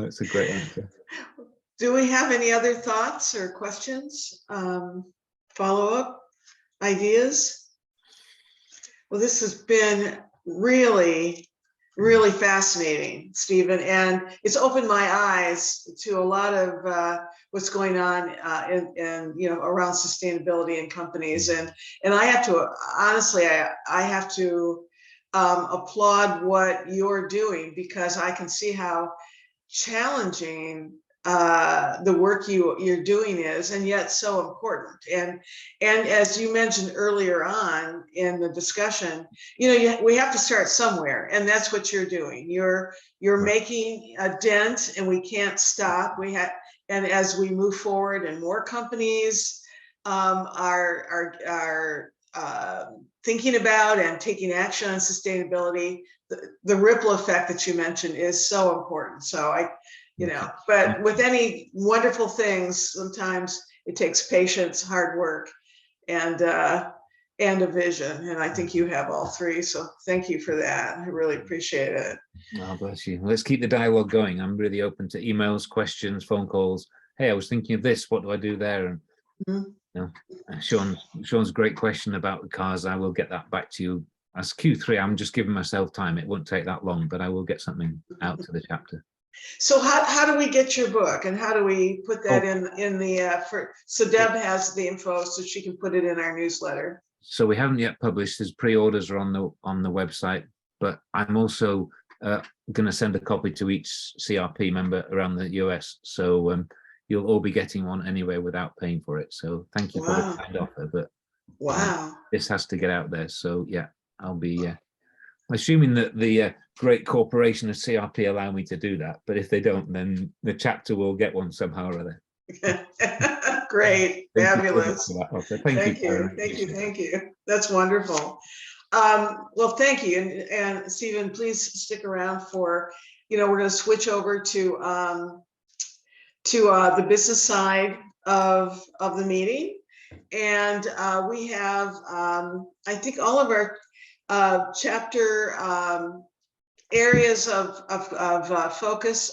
[SPEAKER 2] It's a great answer.
[SPEAKER 1] Do we have any other thoughts or questions? Follow-up ideas? Well, this has been really, really fascinating, Stephen, and it's opened my eyes to a lot of what's going on in around sustainability in companies, and I have to honestly, I have to applaud what you're doing, because I can see how challenging the work you're doing is, and yet so important. And as you mentioned earlier on in the discussion, we have to start somewhere, and that's what you're doing. You're making a dent, and we can't stop. And as we move forward, and more companies are thinking about and taking action on sustainability, the ripple effect that you mentioned is so important. So but with any wonderful things, sometimes it takes patience, hard work, and a vision. And I think you have all three. So thank you for that. I really appreciate it.
[SPEAKER 2] Oh, bless you. Let's keep the dialogue going. I'm really open to emails, questions, phone calls. Hey, I was thinking of this. What do I do there? And Sean's great question about the cars. I will get that back to you as Q3. I'm just giving myself time. It won't take that long, but I will get something out to the chapter.
[SPEAKER 1] So how do we get your book, and how do we put that in the so Deb has the info, so she can put it in our newsletter?
[SPEAKER 2] So we haven't yet published. There's pre-orders are on the website, but I'm also going to send a copy to each CRP member around the US. So you'll all be getting one anyway without paying for it. So thank you for the kind offer, but this has to get out there. So yeah, I'll be assuming that the great corporation of CRP allow me to do that. But if they don't, then the chapter will get one somehow or other.
[SPEAKER 1] Great, fabulous.
[SPEAKER 2] Thank
[SPEAKER 1] you. That's wonderful. Well, thank you, and Stephen, please stick around for. We're going to switch over to the business side of the meeting, and we have I think all of our chapter areas of focus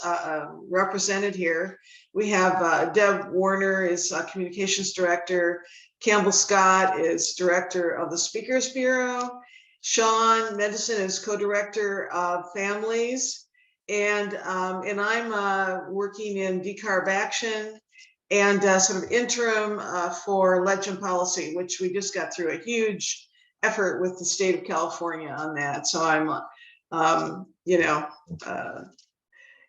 [SPEAKER 1] represented here. We have Deb Warner is communications director. Campbell Scott is director of the Speakers Bureau. Sean Mendison is co-director of families. And I'm working in decarb action and sort of interim for legend policy, which we just got through a huge effort with the state of California on that. So I'm,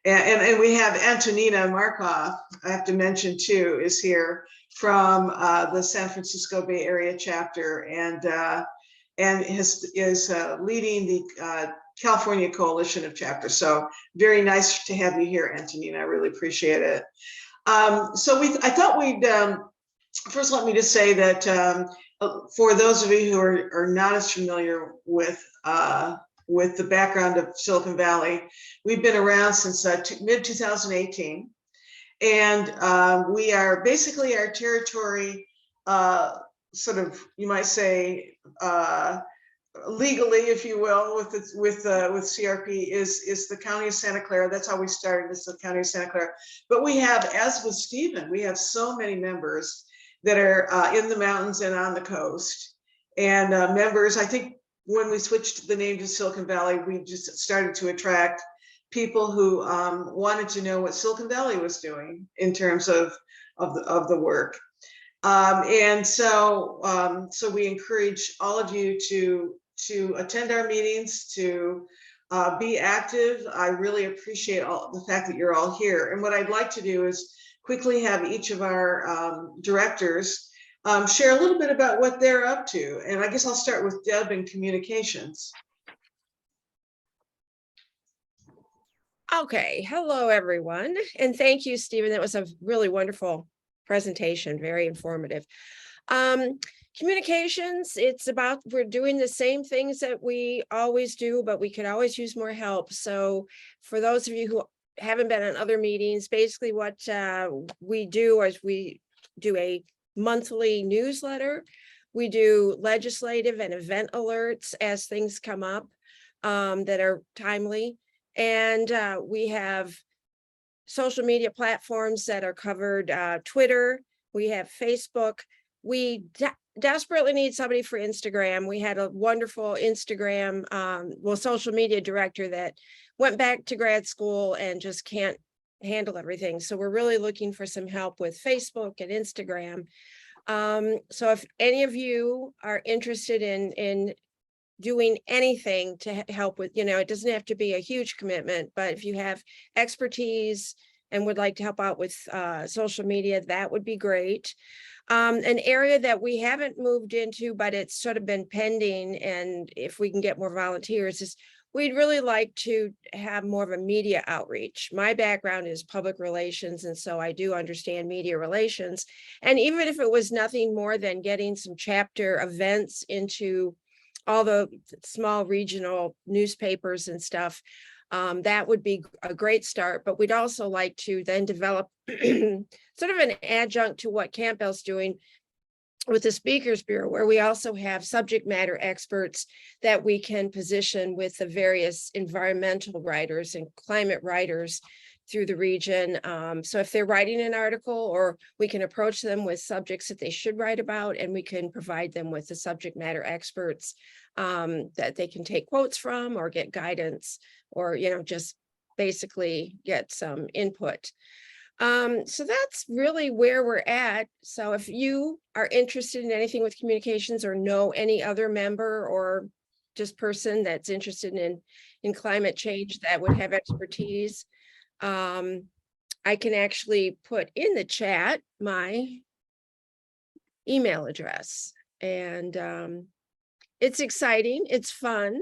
[SPEAKER 1] and we have Antonina Markov, I have to mention too, is here from the San Francisco Bay Area chapter, and is leading the California Coalition of Chapters. So very nice to have you here, Antonina. I really appreciate it. I thought we'd first let me just say that for those of you who are not as familiar with the background of Silicon Valley, we've been around since mid-2018, and we are basically, our territory, sort of, you might say, legally, if you will, with CRP is the County of Santa Clara. That's how we started. It's the County of Santa Clara. But we have, as with Stephen, we have so many members that are in the mountains and on the coast, and members. I think when we switched the name to Silicon Valley, we just started to attract people who wanted to know what Silicon Valley was doing in terms of the work. And so we encourage all of you to attend our meetings, to be active. I really appreciate the fact that you're all here. And what I'd like to do is quickly have each of our directors share a little bit about what they're up to. And I guess I'll start with Deb in communications.
[SPEAKER 7] Okay, hello everyone, and thank you, Stephen. That was a really wonderful presentation, very informative. Communications, it's about, we're doing the same things that we always do, but we could always use more help. So for those of you who haven't been on other meetings, basically what we do is we do a monthly newsletter. We do legislative and event alerts as things come up that are timely. And we have social media platforms that are covered, Twitter, we have Facebook. We desperately need somebody for Instagram. We had a wonderful Instagram, social media director that went back to grad school and just can't handle everything. So we're really looking for some help with Facebook and Instagram. So if any of you are interested in doing anything to help with, it doesn't have to be a huge commitment, but if you have expertise and would like to help out with social media, that would be great. An area that we haven't moved into, but it's sort of been pending, and if we can get more volunteers, is we'd really like to have more of a media outreach. My background is public relations, and so I do understand media relations. And even if it was nothing more than getting some chapter events into all the small regional newspapers and stuff, that would be a great start. But we'd also like to then develop sort of an adjunct to what Campbell's doing with the Speakers Bureau, where we also have subject matter experts that we can position with the various environmental writers and climate writers through the region. So if they're writing an article, or we can approach them with subjects that they should write about, and we can provide them with the subject matter experts that they can take quotes from or get guidance, or, just basically get some input. So that's really where we're at. So if you are interested in anything with communications, or know any other member or just person that's interested in climate change that would have expertise, I can actually put in the chat my email address. And it's exciting, it's fun.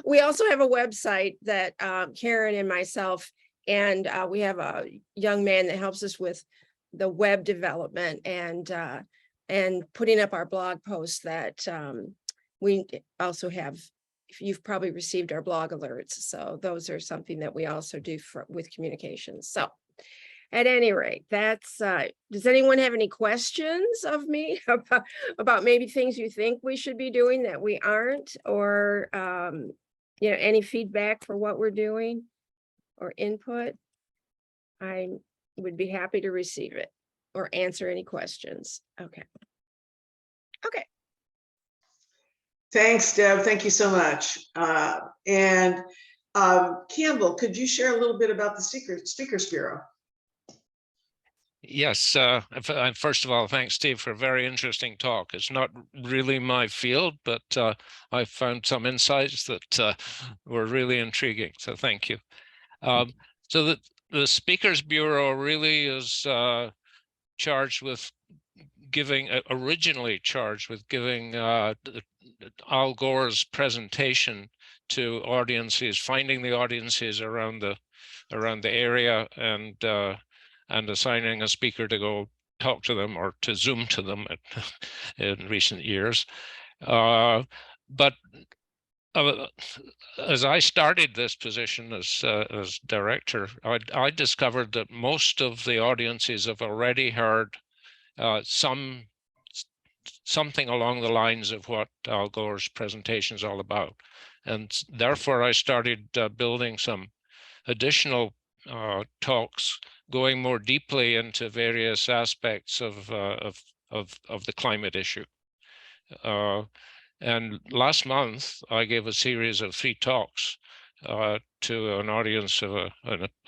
[SPEAKER 7] We also have a website that Karen and myself, and we have a young man that helps us with the web development and putting up our blog posts that we also have. You've probably received our blog alerts. So those are something that we also do with communications. So at any rate, that's, does anyone have any questions of me about maybe things you think we should be doing that we aren't, or, any feedback for what we're doing or input? I would be happy to receive it or answer any questions. Okay. Okay.
[SPEAKER 1] Thanks, Deb. Thank you so much. And Campbell, could you share a little bit about the Speakers Bureau?
[SPEAKER 8] Yes, first of all, thanks, Steve, for a very interesting talk. It's not really my field, but I found some insights that were really intriguing. So thank you. So the Speakers Bureau really is charged with originally charged with giving Al Gore's presentation to audiences, finding the audiences around the area, and assigning a speaker to go talk to them, or to Zoom to them in recent years. But as I started this position as director, I discovered that most of the audiences have already heard something along the lines of what Al Gore's presentation is all about. And therefore, I started building some additional talks, going more deeply into various aspects of the climate issue. And last month, I gave a series of 3 talks to an audience of a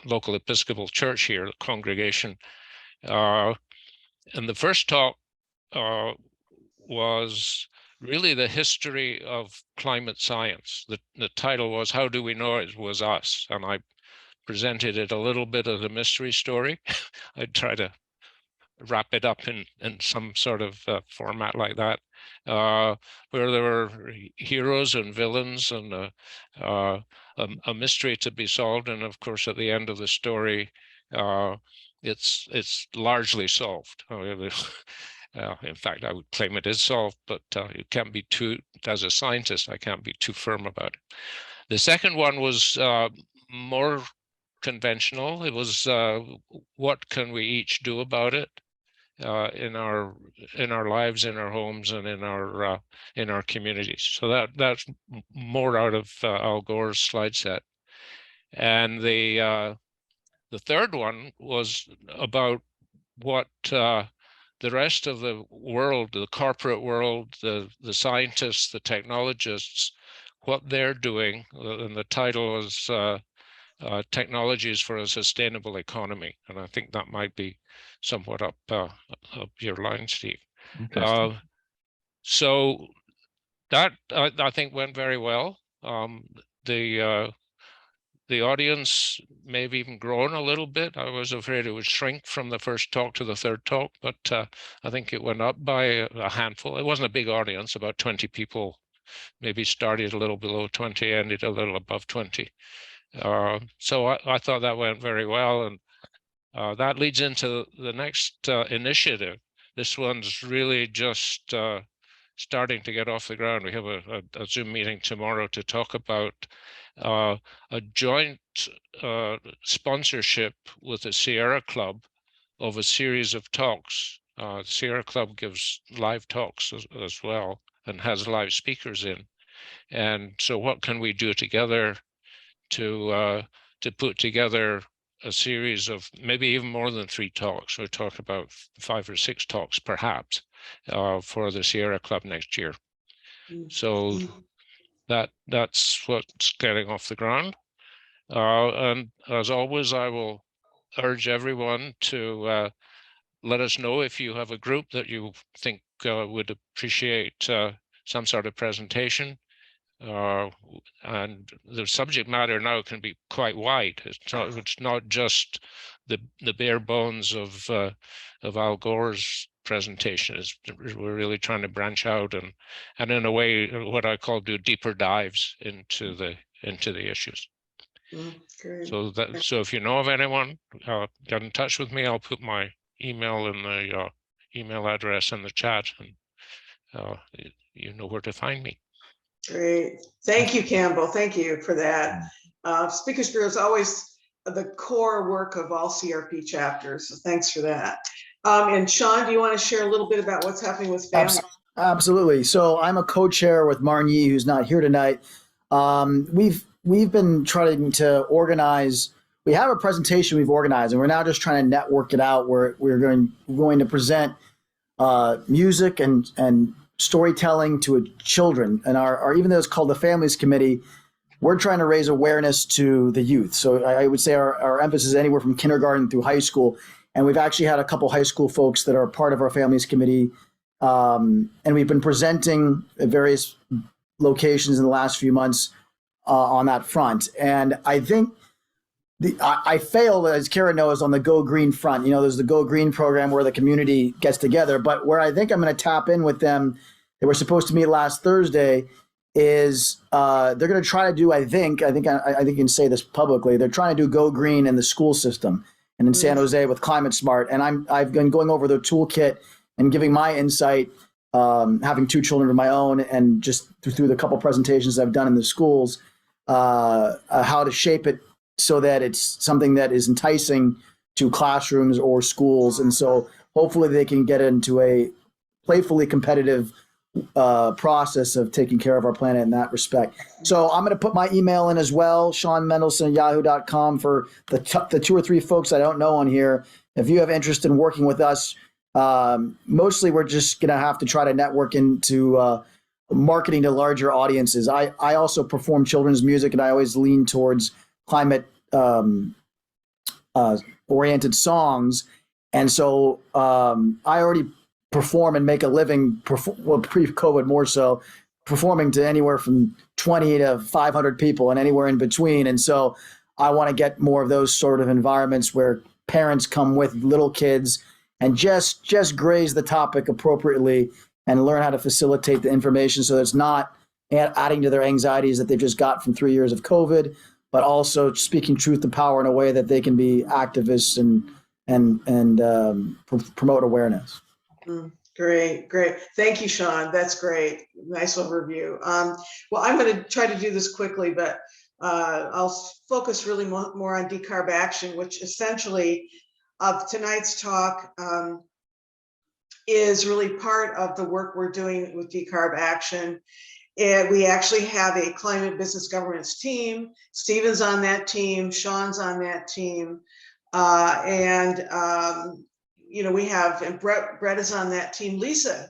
[SPEAKER 8] local Episcopal church here, the congregation. And the first talk was really the history of climate science. The title was, "How Do We Know It Was Us?" And I presented it a little bit as a mystery story. I'd try to wrap it up in some sort of format like that, where there were heroes and villains and a mystery to be solved. And of course, at the end of the story, it's largely solved. In fact, I would claim it is solved, but you can't be too, as a scientist, I can't be too firm about it. The second one was more conventional. It was what can we each do about it in our lives, in our homes, and in our communities. So that's more out of Al Gore's slide set. And the third one was about what the rest of the world, the corporate world, the scientists, the technologists, what they're doing. And the title was Technologies for a Sustainable Economy. And I think that might be somewhat up your line, Steve. So that I think went very well. The audience may have even grown a little bit. I was afraid it would shrink from the first talk to the third talk, but I think it went up by a handful. It wasn't a big audience, about 20 people, maybe started a little below 20, ended a little above 20. So I thought that went very well. And that leads into the next initiative. This one's really just starting to get off the ground. We have a Zoom meeting tomorrow to talk about a joint sponsorship with the Sierra Club of a series of talks. Sierra Club gives live talks as well and has live speakers in. And so what can we do together to put together a series of maybe even more than 3 talks? We're talking about 5 or 6 talks perhaps for the Sierra Club next year. So that's what's getting off the ground. And as always, I will urge everyone to let us know if you have a group that you think would appreciate some sort of presentation. And the subject matter now can be quite wide. It's not just the bare bones of Al Gore's presentation. We're really trying to branch out and in a way, what I call do deeper dives into the issues. So if you know of anyone, get in touch with me. I'll put my email in the email address in the chat, and you know where to find me.
[SPEAKER 1] Great. Thank you, Campbell. Thank you for that. Speakers Bureau is always the core work of all CRP chapters. So thanks for that. And Sean, do you want to share a little bit about what's happening with families?
[SPEAKER 6] Absolutely. So I'm a co-chair with Marnie, who's not here tonight. We've been trying to organize. We have a presentation we've organized, and we're now just trying to network it out. Where we're going to present music and storytelling to children, and our even though it's called the Families Committee, we're trying to raise awareness to the youth. So I would say our emphasis is anywhere from kindergarten through high school, and we've actually had a couple high school folks that are part of our Families Committee, and we've been presenting at various locations in the last few months on that front. And I think I failed, as Kara knows, on the Go Green front. You know, there's the Go Green program where the community gets together, but where I think I'm going to tap in with them, they were supposed to meet last Thursday, is they're going to try to do, I think you can say this publicly, they're trying to do Go Green in the school system and in San Jose with Climate Smart. And I've been going over the toolkit and giving my insight, having 2 children of my own, and just through the couple presentations I've done in the schools, how to shape it so that it's something that is enticing to classrooms or schools. And so hopefully they can get into a playfully competitive process of taking care of our planet in that respect. So I'm going to put my email in as well, SeanMendelson@yahoo.com, for the 2 or 3 folks I don't know on here. If you have interest in working with us, mostly we're just going to have to try to network into marketing to larger audiences. I also perform children's music, and I always lean towards climate oriented songs. And so I already perform and make a living, pre-COVID more so, performing to anywhere from 20 to 500 people and anywhere in between. And so I want to get more of those sort of environments where parents come with little kids and just graze the topic appropriately and learn how to facilitate the information so it's not adding to their anxieties that they've just got from 3 years of COVID, but also speaking truth to power in a way that they can be activists and promote awareness.
[SPEAKER 1] Great. Thank you, Sean. That's great. Nice overview. Well, I'm going to try to do this quickly, but I'll focus really more on decarb action, which essentially of tonight's talk is really part of the work we're doing with decarb action. And we actually have a climate business governance team. Stephen's on that team, Sean's on that team. We have, and Brett is on that team. Lisa,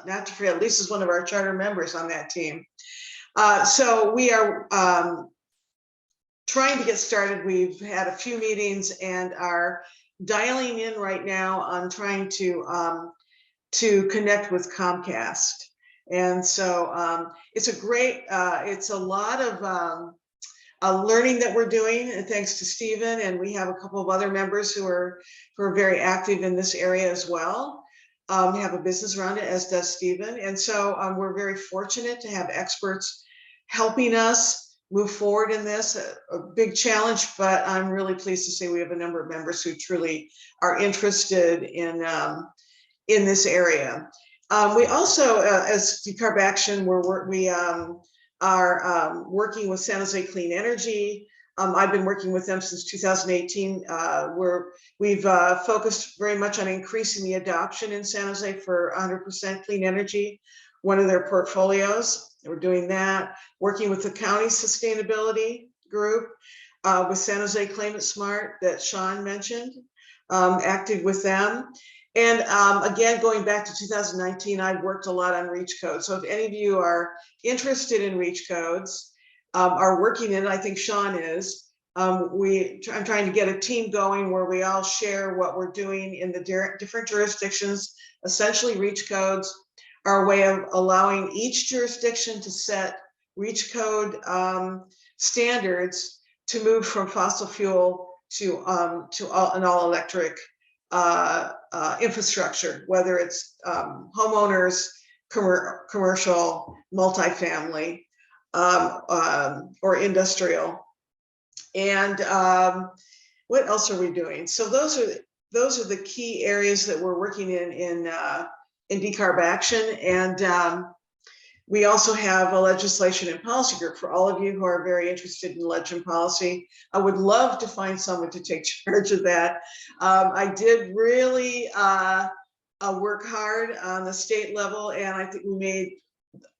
[SPEAKER 1] not to forget, Lisa's one of our charter members on that team. So we are trying to get started. We've had a few meetings and are dialing in right now on trying to connect with Comcast. And so it's a lot of learning that we're doing, and thanks to Stephen, and we have a couple of other members who are very active in this area as well. We have a business around it, as does Stephen. And so we're very fortunate to have experts helping us move forward in this, a big challenge, but I'm really pleased to say we have a number of members who truly are interested in this area. We also, as Decarb Action, we are working with San Jose Clean Energy. I've been working with them since 2018. We've focused very much on increasing the adoption in San Jose for 100% clean energy, one of their portfolios. We're doing that, working with the county sustainability group, with San Jose Climate Smart that Sean mentioned, active with them. And again, going back to 2019, I've worked a lot on REACH codes. So if any of you are interested in REACH codes, are working in it, I think Sean is, I'm trying to get a team going where we all share what we're doing in the different jurisdictions. Essentially, REACH codes are a way of allowing each jurisdiction to set REACH code standards to move from fossil fuel to an all-electric infrastructure, whether it's homeowners, commercial, multifamily, or industrial. And what else are we doing? So those are the key areas that we're working in Decarb Action. And we also have a legislation and policy group for all of you who are very interested in leg and policy. I would love to find someone to take charge of that. I did really work hard on the state level, and I think we made,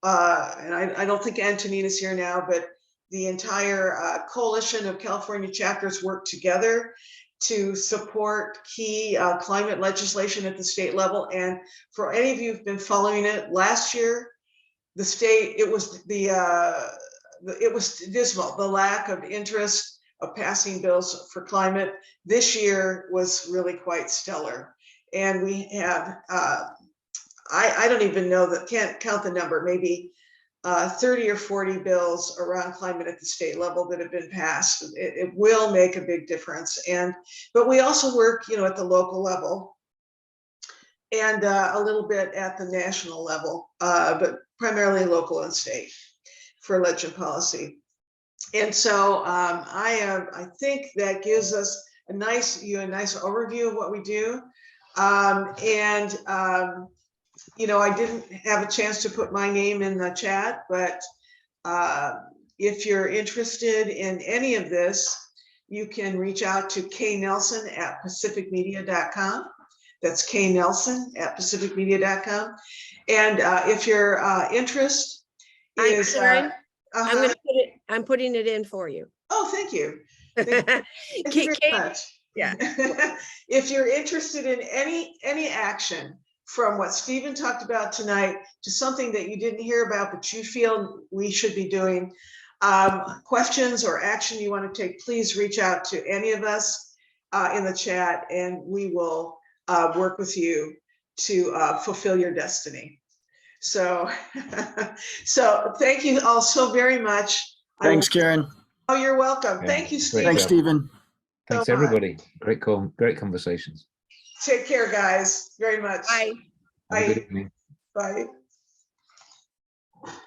[SPEAKER 1] and I don't think Antonina's here now, but the entire coalition of California chapters worked together to support key climate legislation at the state level. And for any of you who've been following it, last year, the state, it was dismal, the lack of interest of passing bills for climate. This year was really quite stellar. And we have, I don't even know, can't count the number, maybe 30 or 40 bills around climate at the state level that have been passed. It will make a big difference. But we also work, at the local level and a little bit at the national level, but primarily local and state for legend policy. And so I think that gives us a nice overview of what we do. I didn't have a chance to put my name in the chat, but if you're interested in any of this, you can reach out to knelson@pacificmedia.com. That's knelson@pacificmedia.com. And if your interest is,
[SPEAKER 7] Karen, I'm putting it in for you.
[SPEAKER 1] Oh, thank you. Thank you very much.
[SPEAKER 7] Yeah.
[SPEAKER 1] If you're interested in any action from what Stephen talked about tonight to something that you didn't hear about, but you feel we should be doing, questions or action you want to take, please reach out to any of us in the chat, and we will work with you to fulfill your destiny. So, so thank you all so very much.
[SPEAKER 6] Thanks, Karen.
[SPEAKER 1] Oh, you're welcome.
[SPEAKER 2] Yeah,
[SPEAKER 1] Thank you,
[SPEAKER 2] great
[SPEAKER 1] Stephen.
[SPEAKER 6] Thanks,
[SPEAKER 2] job.
[SPEAKER 6] Stephen.
[SPEAKER 2] Thanks,
[SPEAKER 1] so much.
[SPEAKER 2] everybody. Great conversations.
[SPEAKER 1] Take care, guys, very much.
[SPEAKER 7] Bye.
[SPEAKER 2] Have a good
[SPEAKER 1] Bye.
[SPEAKER 2] evening.
[SPEAKER 1] Bye.